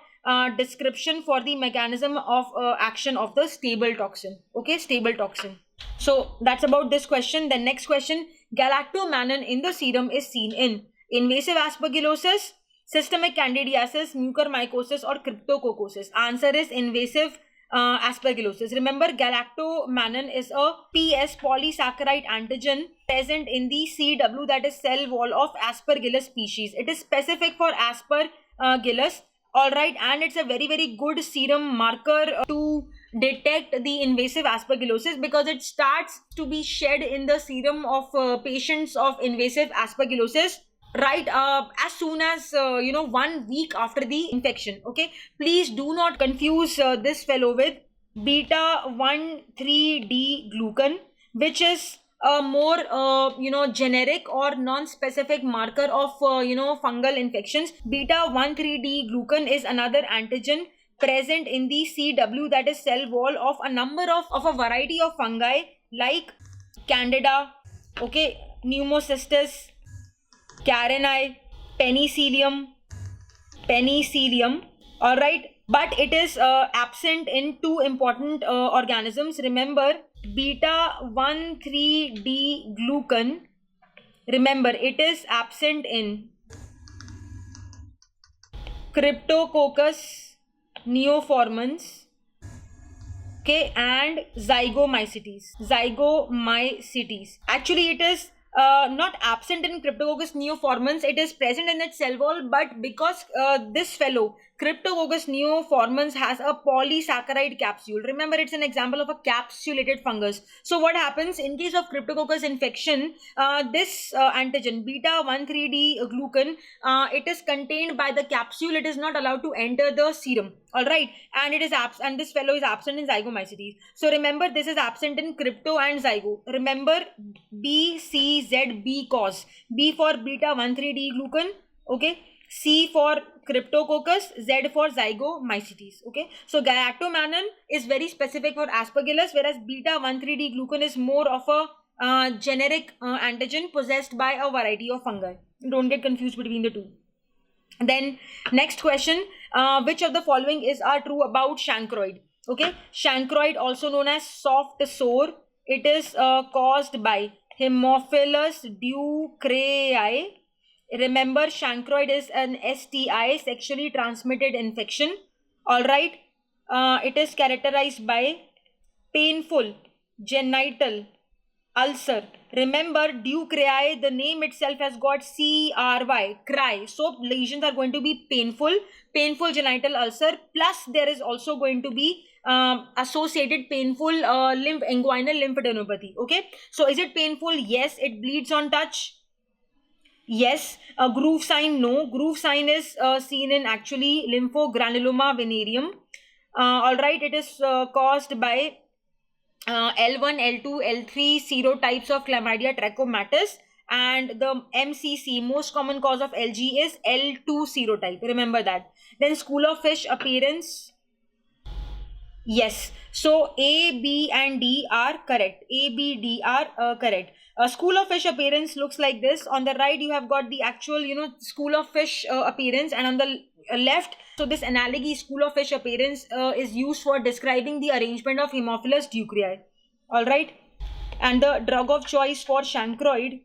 S1: description for the mechanism of action of the stable toxin. Okay, stable toxin. So that's about this question. The next question, galactomannan in the serum is seen in. Invasive aspergillosis, systemic candidiasis, mucormycosis, or cryptococcosis? Answer is invasive aspergillosis. Remember, galactomannan is a PS polysaccharide antigen present in the CW, that is cell wall of Aspergillus species. It is specific for Aspergillus, all right, and it's a very, very good serum marker to detect the invasive aspergillosis, because it starts to be shed in the serum of patients of invasive aspergillosis right as soon as 1 week after the infection. Okay, please do not confuse this fellow with beta 1,3-D glucan, which is a more generic or non-specific marker of fungal infections. Beta 1,3-D glucan is another antigen present in the CW, that is cell wall of a number of a variety of fungi like Candida, okay, Pneumocystis, Carinii, Penicillium, all right, but it is absent in two important organisms. Remember, beta 1,3-D glucan, remember, it is absent in Cryptococcus neoformans, okay, and Zygomycetes. Actually, it is not absent in Cryptococcus neoformans, it is present in its cell wall, but because this fellow Cryptococcus neoformans has a polysaccharide capsule. Remember, it's an example of a capsulated fungus. So what happens in case of Cryptococcus infection, this antigen beta 1,3-D glucan, it is contained by the capsule. It is not allowed to enter the serum, all right, and it is and this fellow is absent in Zygomycetes. So remember, this is absent in Crypto and Zygo. Remember, B, C, Z, B cause. B for beta 1,3-D glucan, okay, C for Cryptococcus, Z for Zygomycetes. Okay, so galactomannan is very specific for Aspergillus, whereas beta 1,3-D glucan is more of a generic antigen possessed by a variety of fungi. Don't get confused between the two. Then next question, which of the following are true about chancroid? Okay, chancroid, also known as soft sore, it is caused by Haemophilus ducreyi. Remember, chancroid is an STI, sexually transmitted infection, all right. It is characterized by painful genital ulcer. Remember, ducreyi, the name itself has got CRY, cry. So lesions are going to be painful genital ulcer, plus there is also going to be associated painful inguinal lymphadenopathy. Okay, so is it painful? Yes. It bleeds on touch? Yes. A groove sign? No. Groove sign is seen in actually lymphogranuloma venereum. All right, it is caused by L1, L2, L3 serotypes of Chlamydia trachomatis, and the MCC, most common cause of LG, is L2 serotype. Remember that. Then school of fish appearance? Yes. So A, B and D are correct. A, B, D are correct. A school of fish appearance looks like this. On the right, you have got the actual, school of fish appearance, and on the left, so this analogy, school of fish appearance, is used for describing the arrangement of Haemophilus ducreyi. All right. And the drug of choice for chancroid,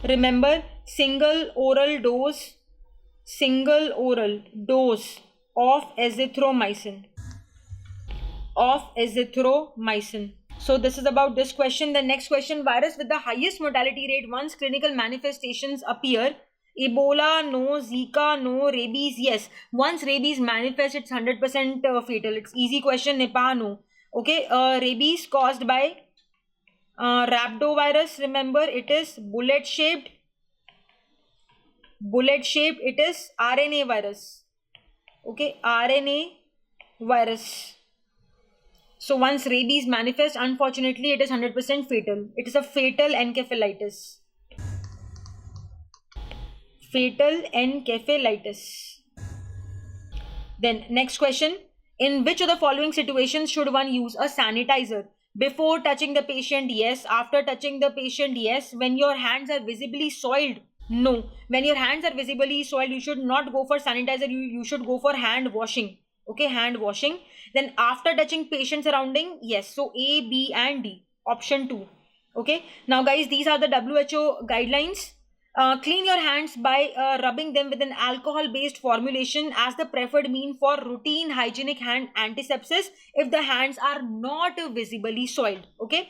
S1: remember, single oral dose of azithromycin. So this is about this question. The next question, virus with the highest mortality rate once clinical manifestations appear? Ebola, no. Zika, no. Rabies, yes. Once rabies manifests, it's 100% fatal. It's easy question. Nipah, no. Okay, rabies caused by rhabdovirus. Remember, it is bullet shaped. It is RNA virus. Okay, RNA virus. So once rabies manifests, unfortunately, it is 100% fatal. It is a fatal encephalitis. Then next question. In which of the following situations should one use a sanitizer? Before touching the patient? Yes. After touching the patient? Yes. When your hands are visibly soiled? No. When your hands are visibly soiled, you should not go for sanitizer. You should go for hand washing. Okay, hand washing. Then after touching patient surrounding? Yes. So A, B and D. Option 2. Okay. Now guys, these are the WHO guidelines. Clean your hands by rubbing them with an alcohol-based formulation as the preferred mean for routine hygienic hand antisepsis if the hands are not visibly soiled. Okay,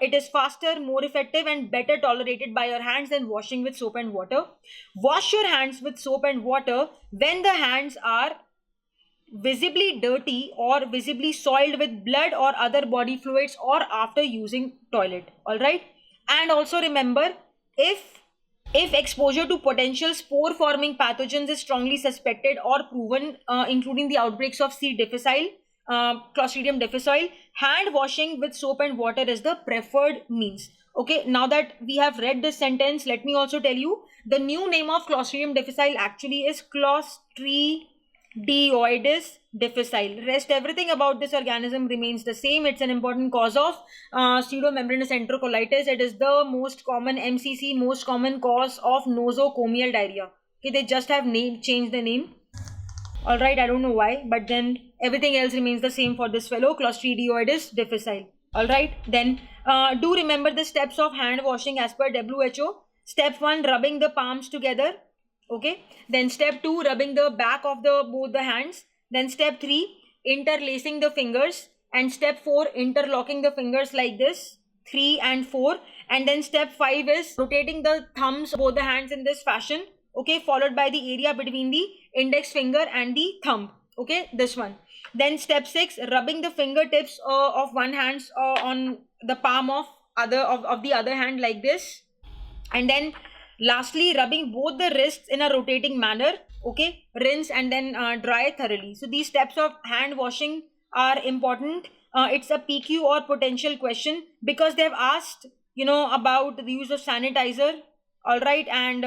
S1: it is faster, more effective, and better tolerated by your hands than washing with soap and water. Wash your hands with soap and water when the hands are visibly dirty or visibly soiled with blood or other body fluids or after using toilet. All right, and also remember, if exposure to potential spore forming pathogens is strongly suspected or proven, including the outbreaks of C. difficile, Clostridium difficile, hand washing with soap and water is the preferred means. Okay, now that we have read this sentence, let me also tell you the new name of Clostridium difficile actually is Clostridioides difficile. Rest everything about this organism remains the same. It's an important cause of pseudomembranous enterocolitis. It is the most common MCC, most common cause of nosocomial diarrhea. Okay, they just have changed the name. All right, I don't know why, but then everything else remains the same for this fellow, Clostridioides difficile. All right, then do remember the steps of hand washing as per WHO. Step 1, rubbing the palms together. Okay, then step 2, rubbing the back of both the hands. Then step 3, interlacing the fingers. And step 4, interlocking the fingers like this, 3 and 4. And then step 5 is rotating the thumbs, both the hands in this fashion. Okay, followed by the area between the index finger and the thumb. Okay, this one. Then step 6, rubbing the fingertips of one hand on the palm of the other hand like this. And then lastly, rubbing both the wrists in a rotating manner. Okay, rinse and then dry thoroughly. So these steps of hand washing are important. It's a PQ or potential question because they've asked, about the use of sanitizer. All right, and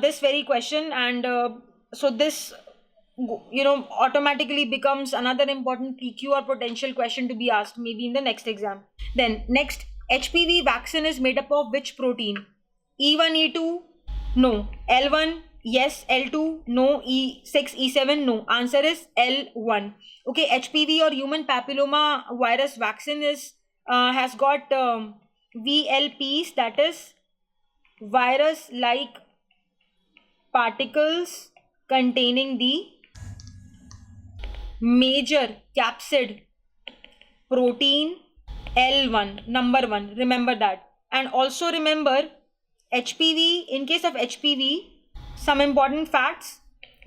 S1: this very question, and so this automatically becomes another important PQ or potential question to be asked maybe in the next exam. Then next, HPV vaccine is made up of which protein? E1, E2, no. L1, yes. L2, no. E6, E7, no. Answer is L1. Okay, HPV or human papilloma virus vaccine has got VLPs, that is virus like particles containing the major capsid protein L1, number 1. Remember that. And also remember HPV, in case of HPV, some important facts.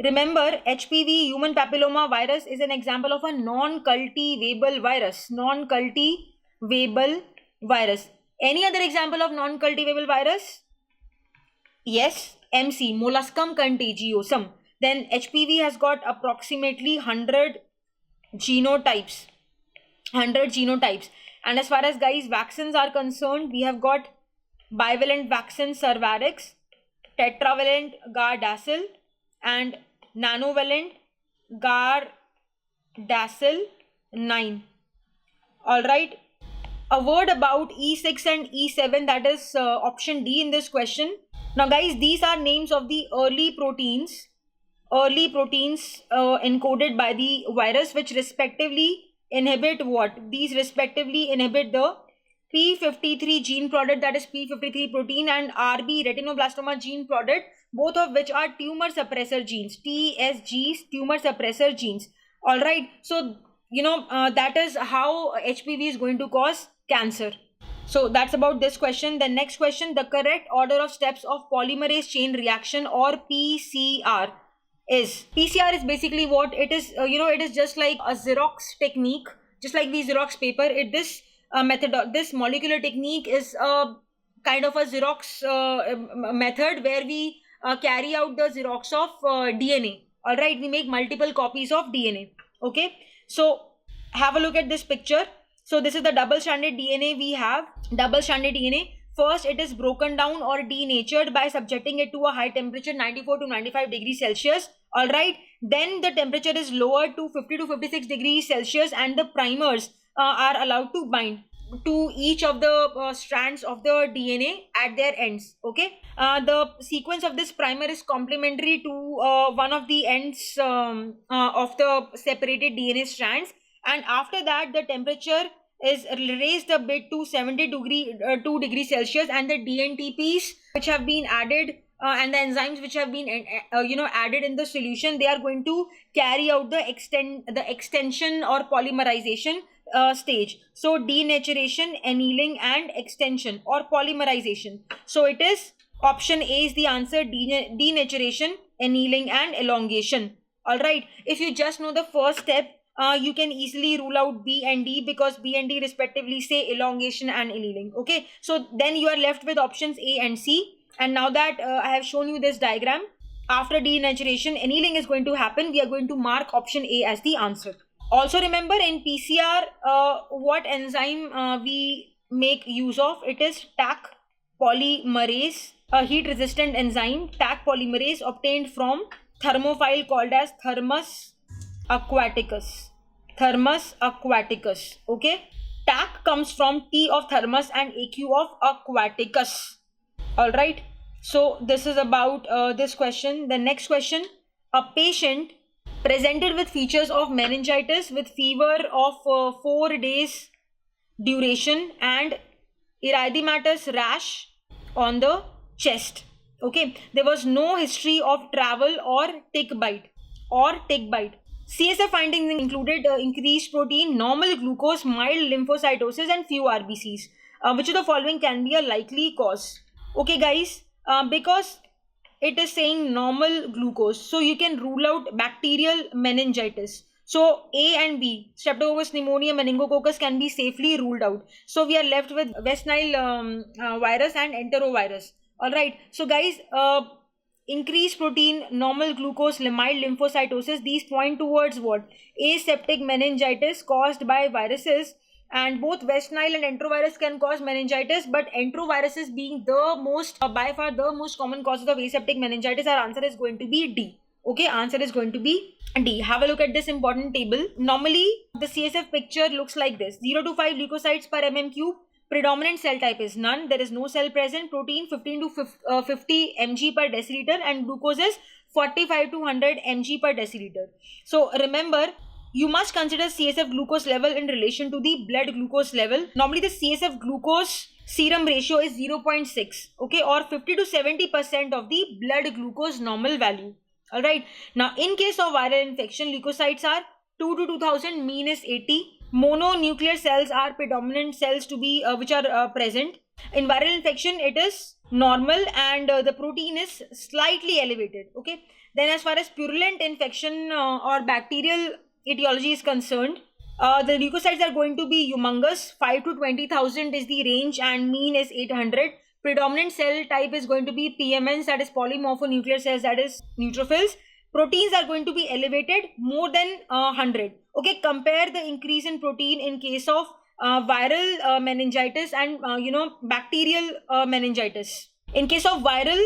S1: Remember, HPV, human papilloma virus, is an example of a non-cultivable virus. Non-cultivable virus. Any other example of non-cultivable virus? Yes, MC, molluscum contagiosum. Then HPV has got approximately 100 genotypes. And as far as guys vaccines are concerned, we have got bivalent vaccine Cervarix, tetravalent Gardasil, and nanovalent Gardasil 9. Alright, a word about E6 and E7, that is option D in this question. Now guys, these are names of the early proteins encoded by the virus, which respectively inhibit what? These respectively inhibit the P53 gene product, that is P53 protein, and RB, retinoblastoma gene product, both of which are tumor suppressor genes, TSGs, tumor suppressor genes. All right, so that is how HPV is going to cause cancer. So that's about this question. The next question, the correct order of steps of polymerase chain reaction or PCR is. PCR is basically what it is. It is just like a Xerox technique, just like the Xerox paper. This molecular technique is a kind of a Xerox method where we carry out the Xerox of DNA. All right, we make multiple copies of DNA. Okay, so have a look at this picture. So this is the double-stranded DNA we have. Double-stranded DNA. First, it is broken down or denatured by subjecting it to a high temperature, 94 to 95 degrees Celsius. All right. Then the temperature is lowered to 50 to 56 degrees Celsius, and the primers are allowed to bind to each of the strands of the DNA at their ends. Okay. The sequence of this primer is complementary to one of the ends of the separated DNA strands. And after that, the temperature is raised a bit to 2 degrees Celsius, and the DNTPs which have been added and the enzymes which have been added in the solution, they are going to carry out the extension or polymerization stage. So denaturation, annealing, and extension or polymerization. So it is option A is the answer, denaturation, annealing, and elongation. All right, if you just know the first step, you can easily rule out B and D, because B and D respectively say elongation and annealing. Okay, so then you are left with options A and C. And now that I have shown you this diagram, after denaturation, annealing is going to happen. We are going to mark option A as the answer. Also remember, in PCR, what enzyme we make use of? It is Taq polymerase, a heat resistant enzyme, Taq polymerase, obtained from thermophile called as Thermus aquaticus. Thermus aquaticus. Okay, Taq comes from T of thermus and AQ of aquaticus. All right, so this is about this question. The next question: a patient presented with features of meningitis with fever of 4 days duration and erythematous rash on the chest. Okay, there was no history of travel or tick bite. CSF findings included increased protein, normal glucose, mild lymphocytosis, and few RBCs. Which of the following can be a likely cause? Okay guys, because it is saying normal glucose, so you can rule out bacterial meningitis. So A and B, Streptococcus pneumoniae, meningococcus, can be safely ruled out. So we are left with West Nile virus and enterovirus. Alright, so guys, increased protein, normal glucose, mild lymphocytosis, these point towards what? Aseptic meningitis caused by viruses. And both West Nile and enterovirus can cause meningitis, but enteroviruses being the most, by far the most common causes of aseptic meningitis, our answer is going to be D. Okay, answer is going to be D. Have a look at this important table. Normally, the CSF picture looks like this: 0 to 5 leukocytes per mm cube. Predominant cell type is none. There is no cell present. Protein 15 to 50 mg per deciliter, and glucose is 45 to 100 mg per deciliter. So remember, you must consider CSF glucose level in relation to the blood glucose level. Normally the CSF glucose serum ratio is 0.6, okay, or 50 to 70% of the blood glucose normal value. Alright, now in case of viral infection, leukocytes are 2 to 2000, mean is 80. Mononuclear cells are predominant cells to be which are present. In viral infection, it is normal, and the protein is slightly elevated. Okay, then as far as purulent infection or bacterial etiology is concerned, the leukocytes are going to be humongous. 5 to 20,000 is the range, and mean is 800. Predominant cell type is going to be PMNs, that is polymorphonuclear cells, that is neutrophils. Proteins are going to be elevated more than 100. Okay, compare the increase in protein in case of viral meningitis and bacterial meningitis. In case of viral,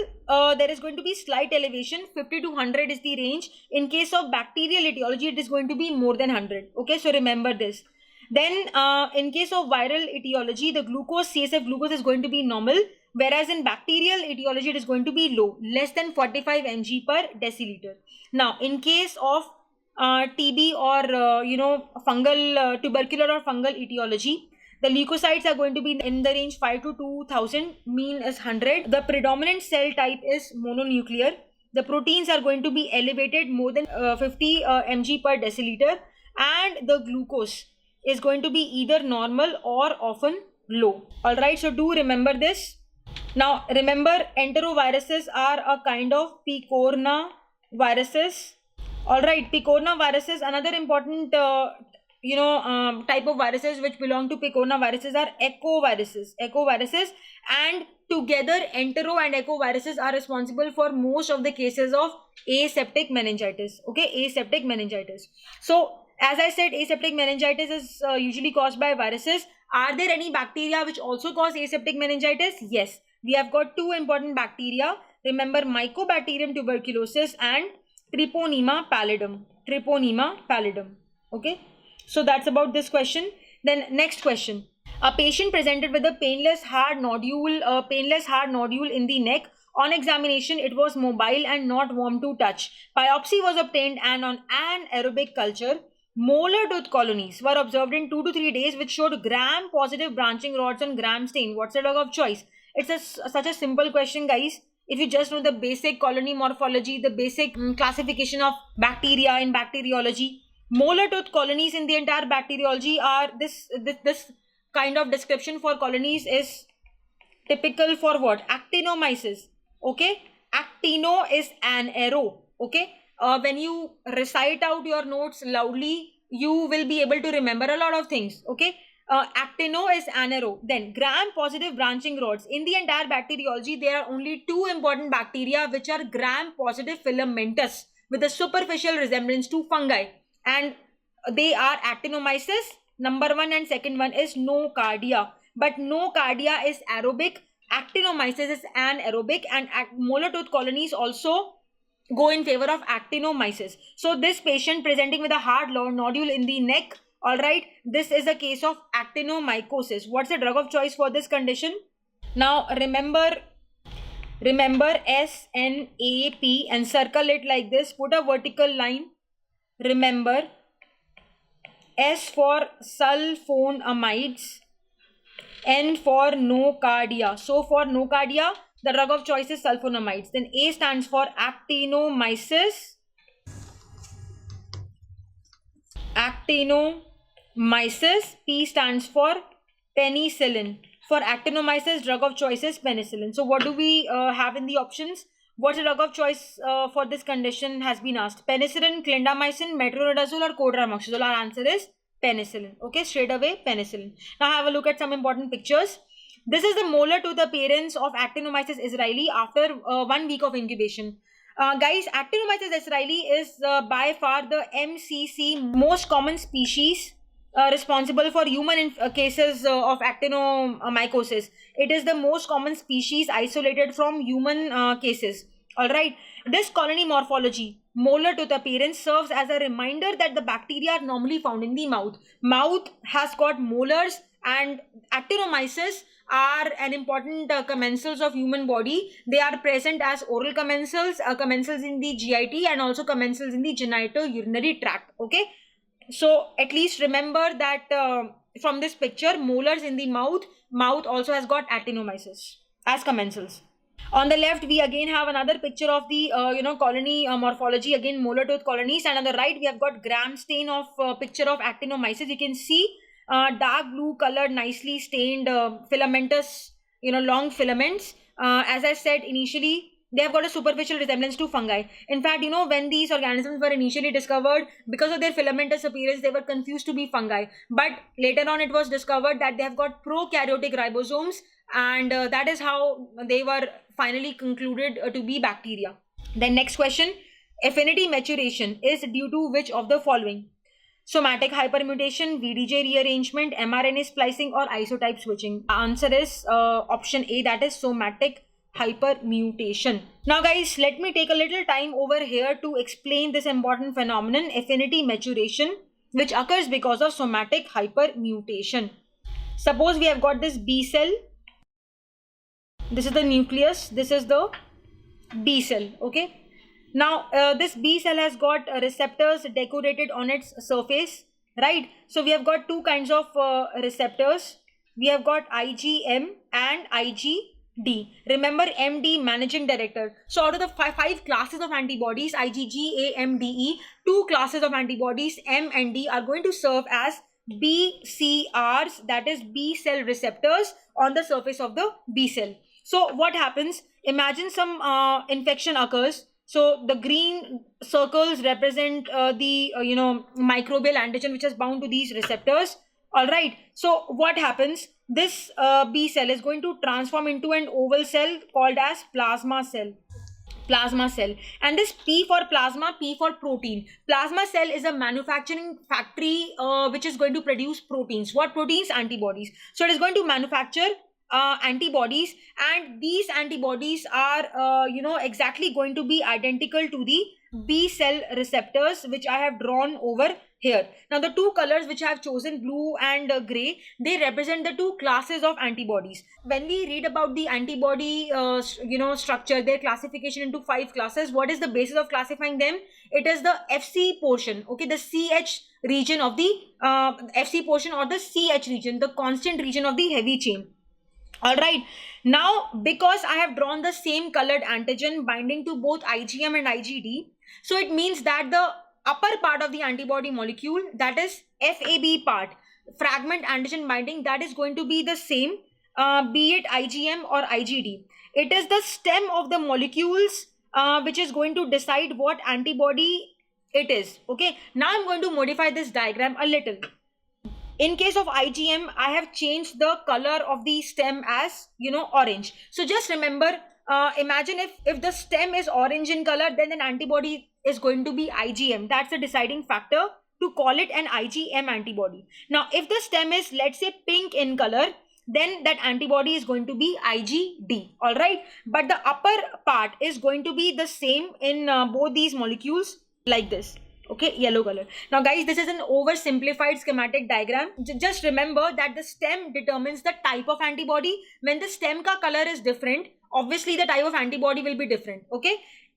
S1: there is going to be slight elevation. 50 to 100 is the range. In case of bacterial etiology, it is going to be more than 100. Okay, so remember this. Then in case of viral etiology, the glucose, CSF glucose, is going to be normal, whereas in bacterial etiology, it is going to be low, less than 45 mg per deciliter. Now, in case of TB or fungal, tubercular or fungal etiology, the leukocytes are going to be in the range 5 to 2000, mean is 100. The predominant cell type is mononuclear. The proteins are going to be elevated more than 50 mg per deciliter, and the glucose is going to be either normal or often low. Alright, so do remember this. Now remember, enteroviruses are a kind of picorna viruses. Alright, picorna viruses, another important type of viruses which belong to picorna viruses are echoviruses. And together entero and echoviruses are responsible for most of the cases of aseptic meningitis. Okay, aseptic meningitis. So as I said, aseptic meningitis is usually caused by viruses. Are there any bacteria which also cause aseptic meningitis? Yes, we have got two important bacteria. Remember, Mycobacterium tuberculosis and Treponema pallidum. Okay, so that's about this question. Then next question. A patient presented with a painless hard nodule in the neck. On examination, it was mobile and not warm to touch. Biopsy was obtained, and on anaerobic culture, Molar tooth colonies were observed in 2 to 3 days, which showed gram-positive branching rods on gram stain. What's the drug of choice? It's such a simple question, guys. If you just know the basic colony morphology, the basic classification of bacteria in bacteriology, molar tooth colonies in the entire bacteriology are this kind of description for colonies is typical for what? Actinomyces. Okay, actino is an arrow. Okay, when you recite out your notes loudly, you will be able to remember a lot of things. Okay, actino is an arrow. Then gram positive branching rods. In the entire bacteriology, there are only two important bacteria which are gram positive filamentous with a superficial resemblance to fungi, and they are actinomyces. Number one and second one is nocardia, but nocardia is aerobic, actinomyces is anaerobic, and molar tooth colonies also go in favor of actinomyces. So this patient presenting with a hard nodule in the neck, all right, this is a case of actinomycosis. What's the drug of choice for this condition? Now remember SNAP and circle it like this. Put a vertical line. Remember, S for sulfonamides, N for nocardia. So for nocardia, the drug of choice is sulfonamides. Then A stands for actinomyces. Actinomyces. P stands for penicillin. For actinomyces, drug of choice is penicillin. So what do we have in the options? What's the drug of choice for this condition has been asked? Penicillin, clindamycin, metronidazole or cotrimoxazole? Our answer is penicillin. Okay, straight away penicillin. Now have a look at some important pictures. This is the molar tooth appearance of Actinomyces israeli after 1 week of incubation. Guys, Actinomyces israeli is by far the MCC most common species responsible for human cases of actinomycosis. It is the most common species isolated from human cases. Alright, this colony morphology, molar tooth appearance, serves as a reminder that the bacteria are normally found in the mouth. Mouth has got molars, and actinomyces are an important commensals of human body. They are present as oral commensals, commensals in the GIT, and also commensals in the genitourinary tract. Okay, so at least remember that from this picture, molars in the mouth also has got actinomyces as commensals. On the left, we again have another picture of the colony morphology, again molar tooth colonies, and on the right we have got gram stain of picture of actinomyces. You can see dark blue colored, nicely stained filamentous, long filaments. As I said initially, they have got a superficial resemblance to fungi. In fact, when these organisms were initially discovered, because of their filamentous appearance, they were confused to be fungi. But later on, it was discovered that they have got prokaryotic ribosomes, and that is how they were finally concluded to be bacteria. Then next question, affinity maturation is due to which of the following? Somatic hypermutation, VDJ rearrangement, mRNA splicing, or isotype switching? Answer is option A, that is somatic hypermutation. Now guys, let me take a little time over here to explain this important phenomenon, affinity maturation, which occurs because of somatic hypermutation. Suppose we have got this B cell. This is the nucleus, this is the B cell. Okay, now this B cell has got receptors decorated on its surface, right? So we have got two kinds of receptors. We have got IgM and IgD. Remember, MD, managing director. So out of the five classes of antibodies, IgG, A, M, D, E, two classes of antibodies, M and D, are going to serve as BCRs, that is B cell receptors on the surface of the B cell. So what happens? Imagine some infection occurs. So the green circles represent the microbial antigen which is bound to these receptors. All right. So what happens? This B cell is going to transform into an oval cell called as plasma cell. Plasma cell. And this P for plasma, P for protein. Plasma cell is a manufacturing factory which is going to produce proteins. What proteins? Antibodies. So it is going to manufacture antibodies, and these antibodies are exactly going to be identical to the B cell receptors which I have drawn over here. Now the two colors which I have chosen, blue and grey, they represent the two classes of antibodies. When we read about the antibody structure, their classification into 5 classes, what is the basis of classifying them? It is the FC portion. Okay, the CH region of the Fc portion, or the CH region, the constant region of the heavy chain. All right. Now, because I have drawn the same colored antigen binding to both IgM and IgD, so it means that the upper part of the antibody molecule, that is FAB part, fragment antigen binding, that is going to be the same, be it IgM or IgD. It is the stem of the molecules which is going to decide what antibody it is. Okay. Now I'm going to modify this diagram a little. In case of IgM, I have changed the color of the stem as, orange. So just remember, imagine if the stem is orange in color, then an antibody is going to be IgM. That's the deciding factor to call it an IgM antibody. Now, if the stem is, let's say, pink in color, then that antibody is going to be IgD. All right. But the upper part is going to be the same in both these molecules, like this. Okay, yellow color. Now guys, this is an oversimplified schematic diagram. Just remember that the stem determines the type of antibody. When the stem ka color is different, obviously the type of antibody will be different. Okay,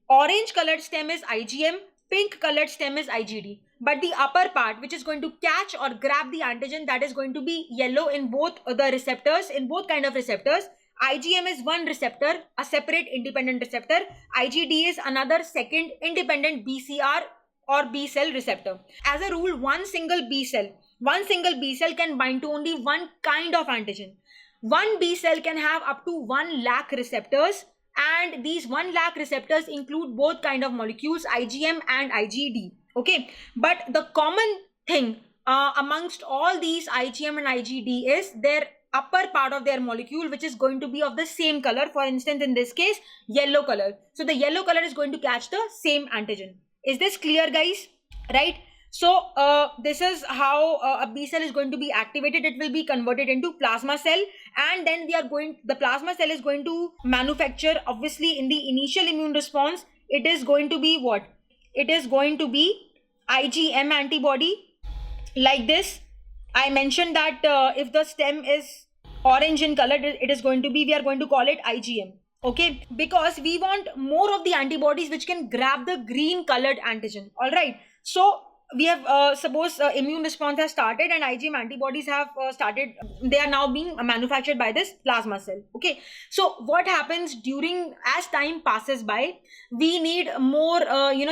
S1: orange colored stem is IgM, pink colored stem is IgD. But the upper part, which is going to catch or grab the antigen, that is going to be yellow in both the receptors, in both kind of receptors. IgM is one receptor, a separate independent receptor. IgD is another second independent BCR or B cell receptor. As a rule, one single B cell can bind to only one kind of antigen. One B cell can have up to 1 lakh receptors, and these 1 lakh receptors include both kind of molecules, IgM and IgD. Okay, but the common thing amongst all these IgM and IgD is their upper part of their molecule, which is going to be of the same color. For instance, in this case, yellow color. So the yellow color is going to catch the same antigen. Is this clear, guys? Right? So this is how a B cell is going to be activated. It will be converted into plasma cell, and then the plasma cell is going to manufacture, obviously in the initial immune response, it is going to be what? It is going to be IgM antibody, like this. I mentioned that if the stem is orange in color, it is going to be, we are going to call it IgM. Okay, because we want more of the antibodies which can grab the green colored antigen. All right. So we have, suppose immune response has started and IgM antibodies have started. They are now being manufactured by this plasma cell. Okay. So what happens as time passes by, we need more,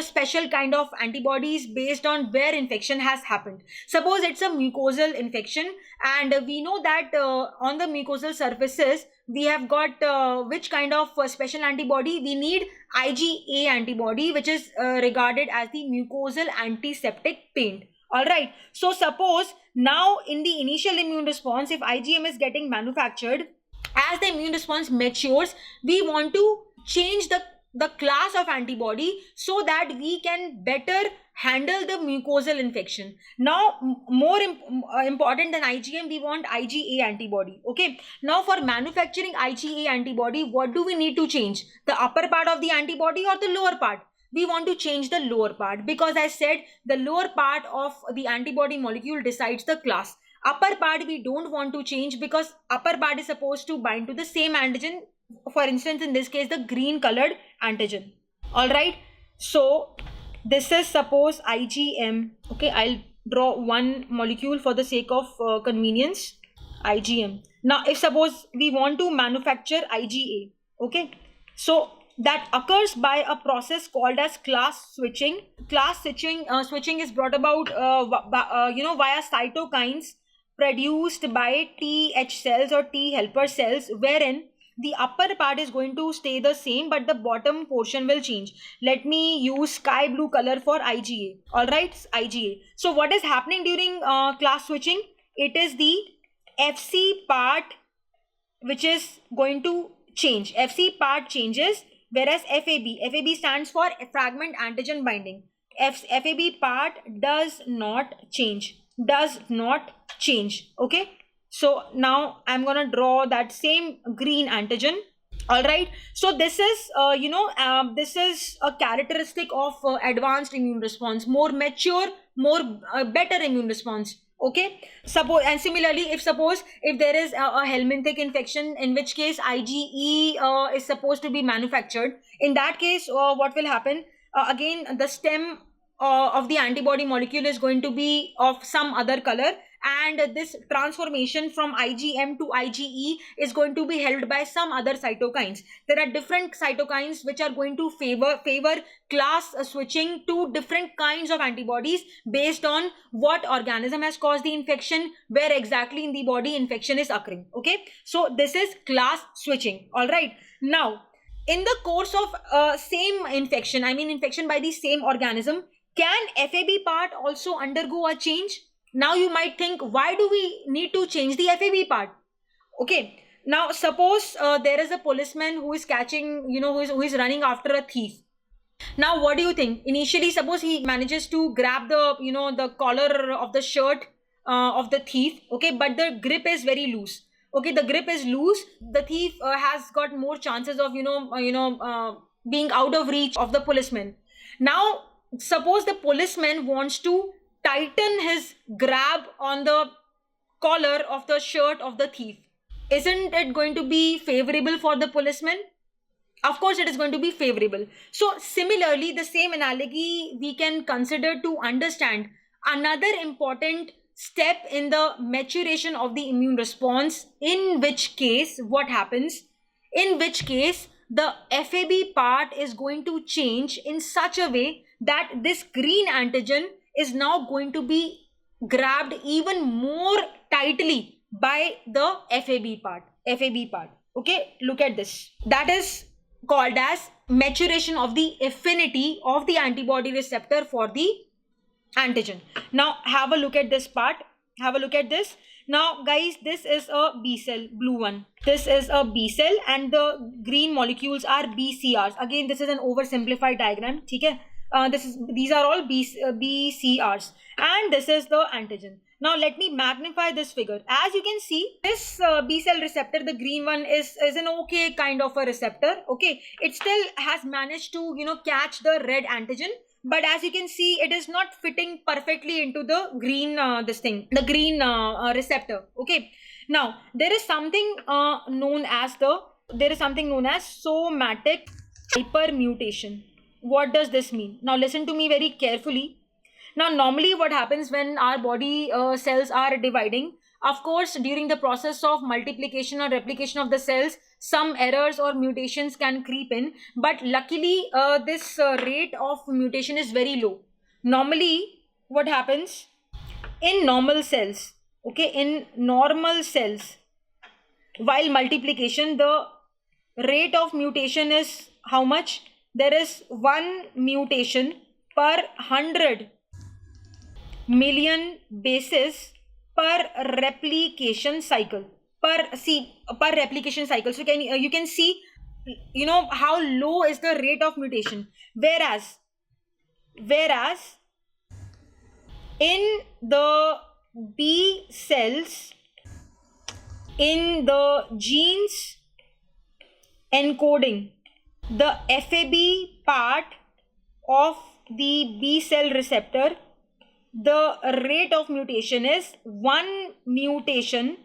S1: special kind of antibodies based on where infection has happened. Suppose it's a mucosal infection, and we know that on the mucosal surfaces, we have got which kind of special antibody? We need IgA antibody, which is regarded as the mucosal antiseptic paint. All right. So suppose now in the initial immune response, if IgM is getting manufactured, as the immune response matures, we want to change the class of antibody so that we can better handle the mucosal infection. Now, more important than IgM, we want IgA antibody. Okay. Now, for manufacturing IgA antibody, what do we need to change? The upper part of the antibody or the lower part? We want to change the lower part, because I said the lower part of the antibody molecule decides the class. Upper part we don't want to change, because upper part is supposed to bind to the same antigen. For instance, in this case, the green colored antigen. All right. So this is suppose IgM. Okay, I'll draw one molecule for the sake of convenience. IgM. Now, if suppose we want to manufacture IgA, okay, so that occurs by a process called as class switching. Class switching is brought about via cytokines produced by Th cells or T helper cells, wherein the upper part is going to stay the same, but the bottom portion will change. Let me use sky blue color for IgA. All right, IgA. So what is happening during class switching? It is the Fc part which is going to change. Fc part changes, whereas FAB stands for fragment antigen binding. FAB part does not change. Okay. So now I'm gonna draw that same green antigen. All right. So this is, this is a characteristic of advanced immune response, more mature, better immune response. Okay. Suppose, and similarly, if there is a helminthic infection, in which case IgE is supposed to be manufactured, in that case, what will happen? Again, the stem of the antibody molecule is going to be of some other color, and this transformation from IgM to IgE is going to be held by some other cytokines. There are different cytokines which are going to favor class switching to different kinds of antibodies based on what organism has caused the infection, where exactly in the body infection is occurring. Okay, so this is class switching. All right, now in the course of same infection, I mean infection by the same organism, can FAB part also undergo a change? Now you might think, why do we need to change the FAB part? Okay, now suppose there is a policeman who is catching, who is running after a thief. Now what do you think? Initially, suppose he manages to grab the, the collar of the shirt of the thief, okay, but the grip is very loose. Okay, the grip is loose. The thief has got more chances of, being out of reach of the policeman. Now, suppose the policeman wants to tighten his grab on the collar of the shirt of the thief. Isn't it going to be favorable for the policeman? Of course, it is going to be favorable. So similarly, the same analogy we can consider to understand another important step in the maturation of the immune response, in which case what happens? In which case the FAB part is going to change in such a way that this green antigen is now going to be grabbed even more tightly by the FAB part. Okay, look at this. That is called as maturation of the affinity of the antibody receptor for the antigen. Now have a look at this part. Have a look at this. Now guys, this is a B cell, blue one. This is a B cell and the green molecules are BCRs. Again, this is an oversimplified diagram. Okay? These are all BCRs, and this is the antigen. Now let me magnify this figure. As you can see, this B cell receptor, the green one, is an okay kind of a receptor. Okay, it still has managed to catch the red antigen, but as you can see, it is not fitting perfectly into the green receptor. Okay, now there is something known as somatic hypermutation. What does this mean? Now listen to me very carefully. Now normally what happens when our body cells are dividing, of course during the process of multiplication or replication of the cells, some errors or mutations can creep in, but luckily this rate of mutation is very low. Normally what happens in normal cells, okay, in normal cells, while multiplication, the rate of mutation is how much? There is 1 mutation per 100 million bases per replication cycle. Per replication cycle. So you can see how low is the rate of mutation. Whereas in the B cells, in the genes encoding the FAB part of the B cell receptor, the rate of mutation is 1 mutation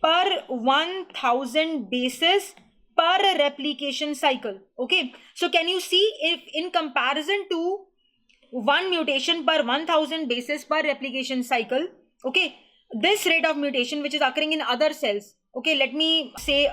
S1: per 1000 bases per replication cycle. Okay, so can you see, if in comparison to 1 mutation per 1000 bases per replication cycle, okay, this rate of mutation which is occurring in other cells, okay, let me say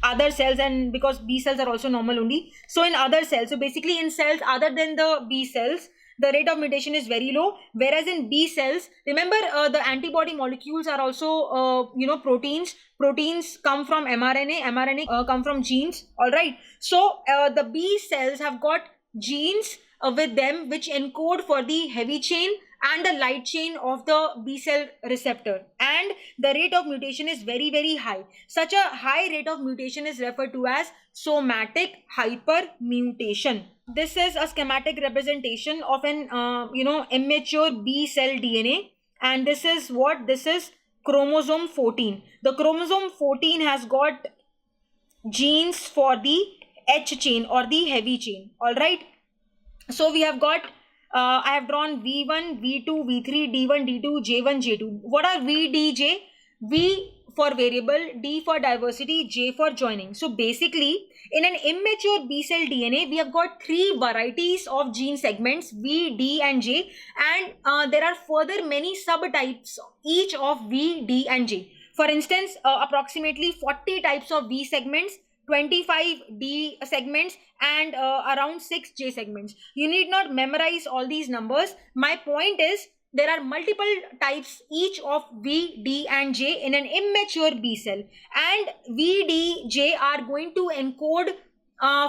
S1: other cells, and because B cells are also normal only, so in other cells, so basically in cells other than the B cells, the rate of mutation is very low. Whereas in B cells, remember the antibody molecules are also proteins. Proteins come from mRNA come from genes. All right, so the B cells have got genes with them which encode for the heavy chain and the light chain of the B cell receptor, and the rate of mutation is very, very high. Such a high rate of mutation is referred to as somatic hypermutation. This is a schematic representation of an immature B cell DNA, and this is what? This is chromosome 14. The chromosome 14 has got genes for the H chain or the heavy chain. All right, so we have got I have drawn V1, V2, V3, D1, D2, J1, J2. What are V, D, J? V for variable, D for diversity, J for joining. So basically, in an immature B cell DNA, we have got 3 varieties of gene segments, V, D and J, and there are further many subtypes each of V, D and J. For instance, approximately 40 types of V segments, 25 D segments, and around 6 J segments. You need not memorize all these numbers. My point is, there are multiple types each of V, D and J in an immature B cell, and V, D, J are going to encode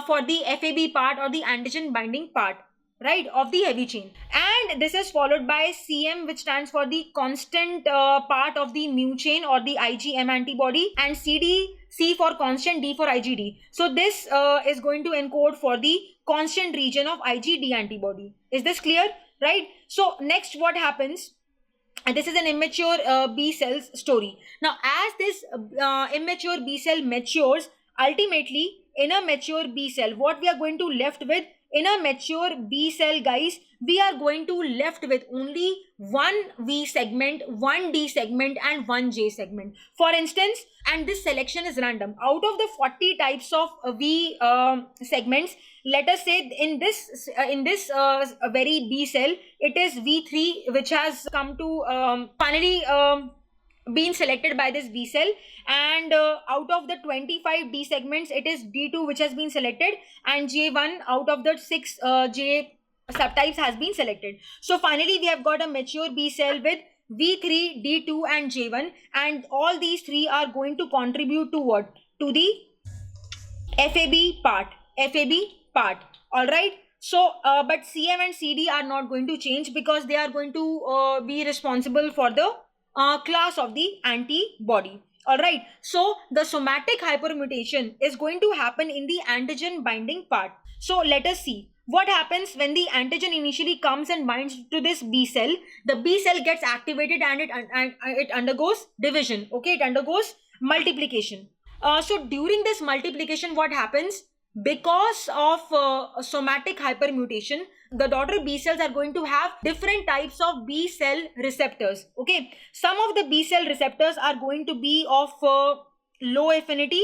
S1: for the FAB part or the antigen binding part, right, of the heavy chain. And this is followed by CM, which stands for the constant part of the mu chain or the IgM antibody, and CD, C for constant, D for IgD. So this is going to encode for the constant region of IgD antibody. Is this clear? Right? So next, what happens? And this is an immature B cell's story. Now, as this immature B cell matures, ultimately in a mature B cell, what we are going to left with, in a mature B cell, guys, we are going to left with only one V segment, one D segment and one J segment. For instance, and this selection is random. Out of the 40 types of V segments, let us say in this very B cell, it is V3 which has come to finally been selected by this B cell, and out of the 25 D segments, it is D2 which has been selected, and J1 out of the 6 J subtypes has been selected. So finally we have got a mature B cell with V3, D2 and J1, and all these 3 are going to contribute to what? To the FAB part. All right. So but CM and CD are not going to change because they are going to be responsible for the class of the antibody. All right. So the somatic hypermutation is going to happen in the antigen binding part. So let us see what happens when the antigen initially comes and binds to this B cell. The B cell gets activated and it undergoes division. Okay, it undergoes multiplication. So during this multiplication, what happens? Because of somatic hypermutation, the daughter B cells are going to have different types of B cell receptors. Okay, some of the B cell receptors are going to be of low affinity.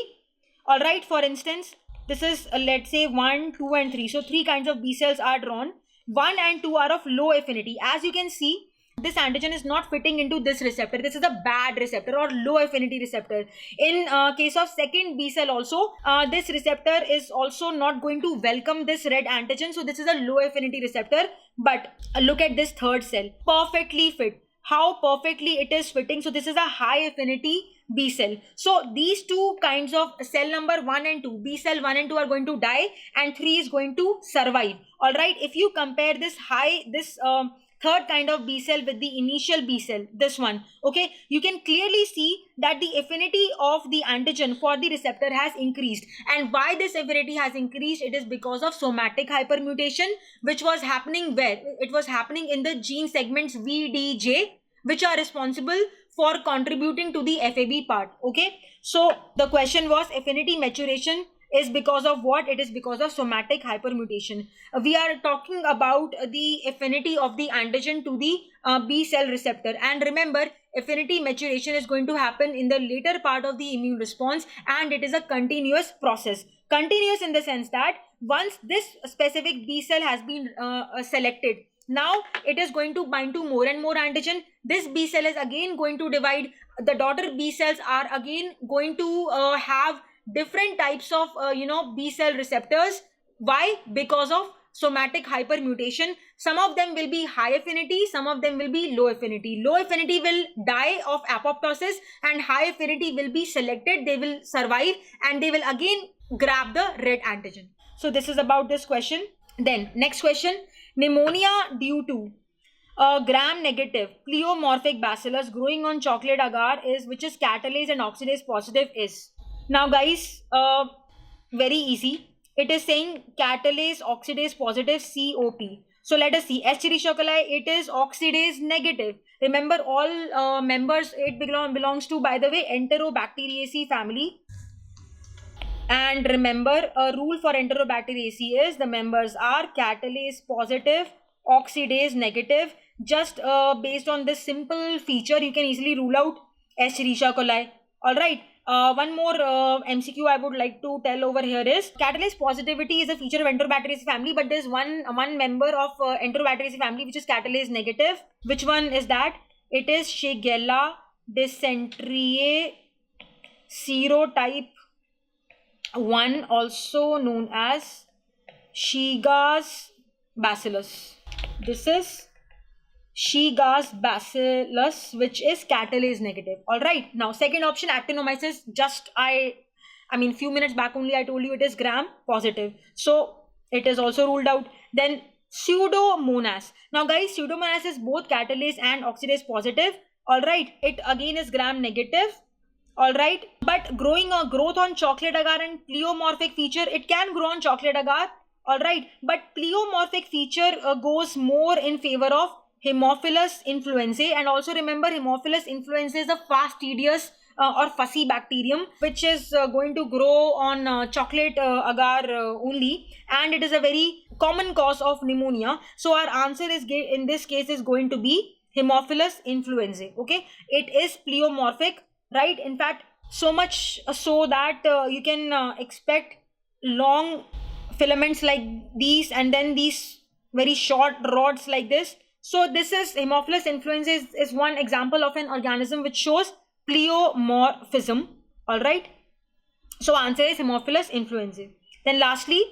S1: All right, for instance, this is let's say 1, 2 and 3. So 3 kinds of B cells are drawn. 1 and 2 are of low affinity. As you can see, this antigen is not fitting into this receptor. This is a bad receptor or low affinity receptor. In case of second B cell also, this receptor is also not going to welcome this red antigen. So this is a low affinity receptor. But look at this third cell, perfectly fit. How perfectly it is fitting. So this is a high affinity B cell. So these 2 kinds of cell number 1 and 2, B cell 1 and 2 are going to die, and 3 is going to survive. All right. If you compare this third kind of B cell with the initial B cell, this one, okay, you can clearly see that the affinity of the antigen for the receptor has increased. And why this affinity has increased? It is because of somatic hypermutation, which was happening where? It was happening in the gene segments V, D, J, which are responsible for contributing to the FAB part. Okay, so the question was, affinity maturation is because of what? It is because of somatic hypermutation. We are talking about the affinity of the antigen to the B cell receptor. And remember, affinity maturation is going to happen in the later part of the immune response, and it is a continuous process. Continuous in the sense that once this specific B cell has been selected, now it is going to bind to more and more antigen. This B cell is again going to divide. The daughter B cells are again going to have different types of B cell receptors. Why? Because of somatic hypermutation. Some of them will be high affinity, some of them will be low affinity. Low affinity will die of apoptosis, and high affinity will be selected. They will survive and they will again grab the red antigen. So this is about this question. Then next question, pneumonia due to gram-negative pleomorphic bacillus growing on chocolate agar which is catalase and oxidase positive is. Now guys, very easy. It is saying catalase oxidase positive COP. So let us see. Escherichia coli, it is oxidase negative. Remember, all members, it belongs to, by the way, Enterobacteriaceae family. And remember, a rule for Enterobacteriaceae is the members are catalase positive, oxidase negative. Just based on this simple feature, you can easily rule out Escherichia coli. All right. One more MCQ I would like to tell over here is catalase positivity is a feature of Enterobacteriaceae family, but there's one member of Enterobacteriaceae family which is catalase negative. Which one is that? It is Shigella dysenteriae serotype 1, also known as Shiga's bacillus. This is Shiga's bacillus, which is catalase negative. All right. Now, second option, actinomyces. Just I mean, few minutes back only I told you it is gram positive, so it is also ruled out. Then Pseudomonas. Now, guys, Pseudomonas is both catalase and oxidase positive. All right. It again is gram negative. All right. But growth on chocolate agar and pleomorphic feature, it can grow on chocolate agar. All right. But pleomorphic feature goes more in favor of Haemophilus influenzae. And also remember, Haemophilus influenzae is a fastidious or fussy bacterium which is going to grow on chocolate agar only, and it is a very common cause of pneumonia. So our answer is in this case is going to be Haemophilus influenzae. Okay, it is pleomorphic, right? In fact, so much so that you can expect long filaments like these and then these very short rods like this. So this is Haemophilus influenzae is one example of an organism which shows pleomorphism. All right. So answer is Haemophilus influenzae. Then lastly,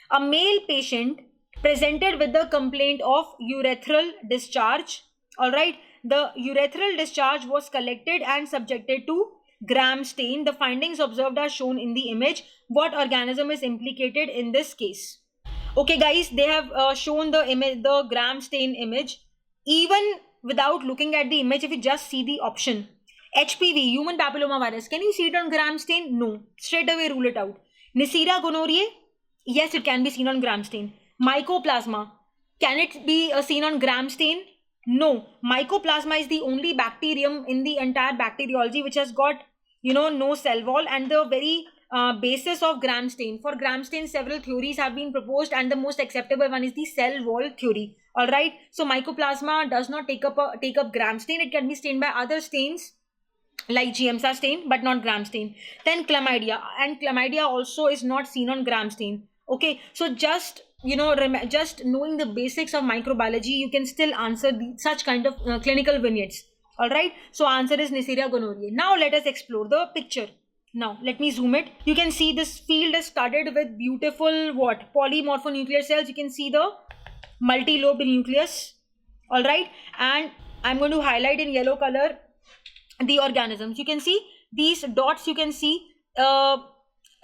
S1: a male patient presented with the complaint of urethral discharge. All right. The urethral discharge was collected and subjected to gram stain. The findings observed are shown in the image. What organism is implicated in this case? Okay, guys, they have shown the image, the gram stain image. Even without looking at the image, if you just see the option, HPV, human papilloma virus, can you see it on gram stain? No. Straight away rule it out. Neisseria gonorrhoeae, yes, it can be seen on gram stain. Mycoplasma, can it be seen on gram stain? No. Mycoplasma is the only bacterium in the entire bacteriology which has got, no cell wall, and the very basis of gram stain. For gram stain, several theories have been proposed, and the most acceptable one is the cell wall theory. All right. So mycoplasma does not take up gram stain. It can be stained by other stains like Giemsa stain, but not gram stain. Then chlamydia, and chlamydia also is not seen on gram stain. Okay. So just just knowing the basics of microbiology, you can still answer such kind of clinical vignettes. All right. So answer is Neisseria gonorrhoeae. Now let us explore the picture. Now let me zoom it. You can see this field is studded with beautiful polymorphonuclear cells. You can see the multi-lobed nucleus. All right. And I'm going to highlight in yellow color the organisms. You can see these dots. You can see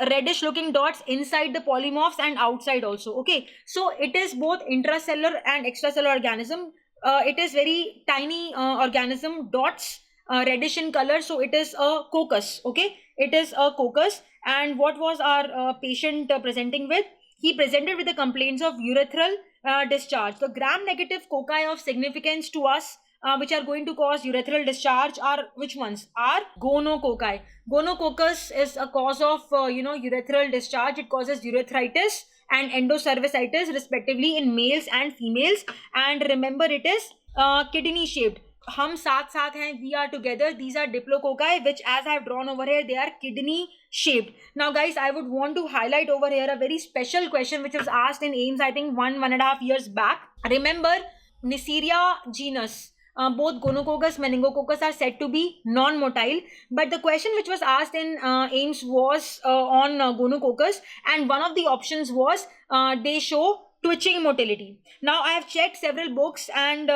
S1: reddish looking dots inside the polymorphs and outside also. Okay, so it is both intracellular and extracellular organism. It is very tiny organism, dots, reddish in color. So it is a coccus. Okay, it is a coccus. And what was our patient presenting with? He presented with the complaints of urethral discharge. The gram negative cocci of significance to us, which are going to cause urethral discharge, are which ones? Are gonococci. Gonococcus is a cause of urethral discharge. It causes urethritis and endocervicitis respectively in males and females. And remember, it is kidney shaped. Hum saath hain, we are together. These are diplococci, which as I have drawn over here, they are kidney shaped. Now guys, I would want to highlight over here a very special question which was asked in AIIMS, I think 1.5 years back. Remember, Neisseria genus, both Gonococcus, Meningococcus are said to be non-motile, but the question which was asked in AIIMS was on Gonococcus, and one of the options was they show twitching motility. Now I have checked several books, and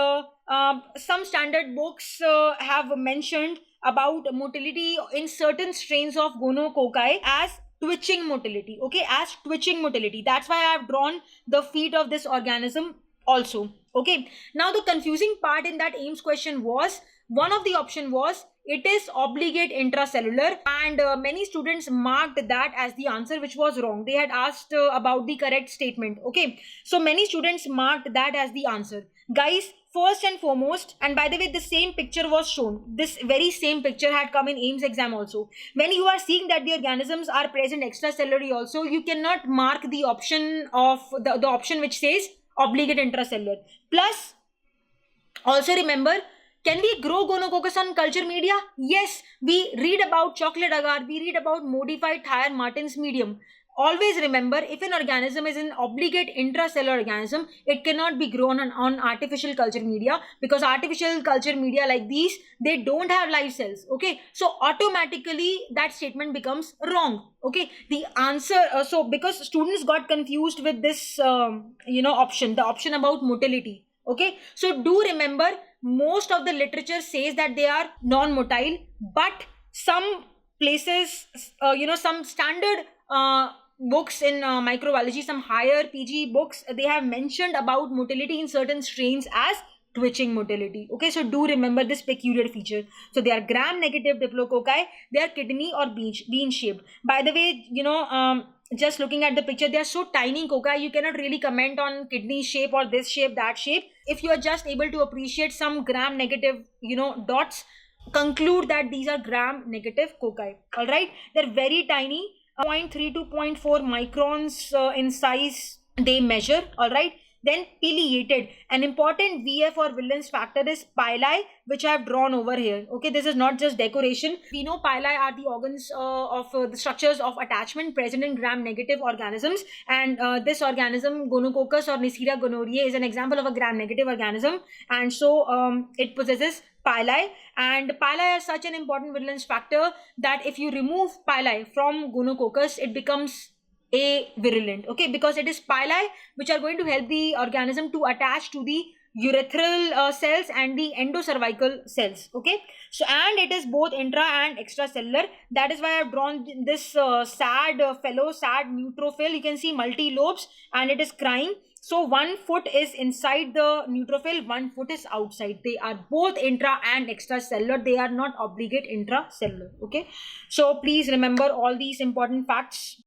S1: some standard books have mentioned about motility in certain strains of Gonococci as twitching motility. Okay, as twitching motility. That's why I have drawn the feet of this organism also. Okay, now the confusing part in that AIIMS question was, one of the option was it is obligate intracellular, and many students marked that as the answer, which was wrong. They had asked about the correct statement. Okay, so many students marked that as the answer. Guys, first and foremost, and by the way, the same picture was shown. This very same picture had come in AIIMS exam also. When you are seeing that the organisms are present extracellularly also, you cannot mark the option of the option which says obligate intracellular. Plus, also remember, Can we grow gonococcus on culture media? Yes, we read about chocolate agar, we read about modified Thayer Martin's medium. Always remember, if an organism is an obligate intracellular organism, it cannot be grown on artificial culture media, because artificial culture media like these, they don't have live cells. Okay, so automatically that statement becomes wrong. Okay, the answer, so because students got confused with this, option, the option about motility. Okay, so do remember, most of the literature says that they are non-motile, but some places, some standard books in microbiology, some higher PG books, they have mentioned about motility in certain strains as twitching motility. Okay, so do remember this peculiar feature. So they are gram-negative diplococci, they are kidney or bean shaped. By the way, just looking at the picture, they are so tiny cocci, you cannot really comment on kidney shape or this shape, that shape. If you are just able to appreciate some gram-negative, dots, conclude that these are gram-negative cocci. All right, they're very tiny, 0.3 to 0.4 microns in size they measure. All right, then pileated. An important VF or Willen's factor is pili, which I have drawn over here. Okay, this is not just decoration. We know pili are the organs of the structures of attachment present in gram-negative organisms, and this organism, gonococcus or Neisseria gonorrhoeae, is an example of a gram-negative organism, and so it possesses pili, and pili are such an important Willen's factor that if you remove pili from gonococcus, it becomes virulent. Okay, because it is pili which are going to help the organism to attach to the urethral cells and the endocervical cells. Okay, so and it is both intra and extracellular. That is why I have drawn this sad neutrophil. You can see multi lobes and it is crying. So one foot is inside the neutrophil, one foot is outside. They are both intra and extracellular. They are not obligate intracellular. Okay, so please remember all these important facts.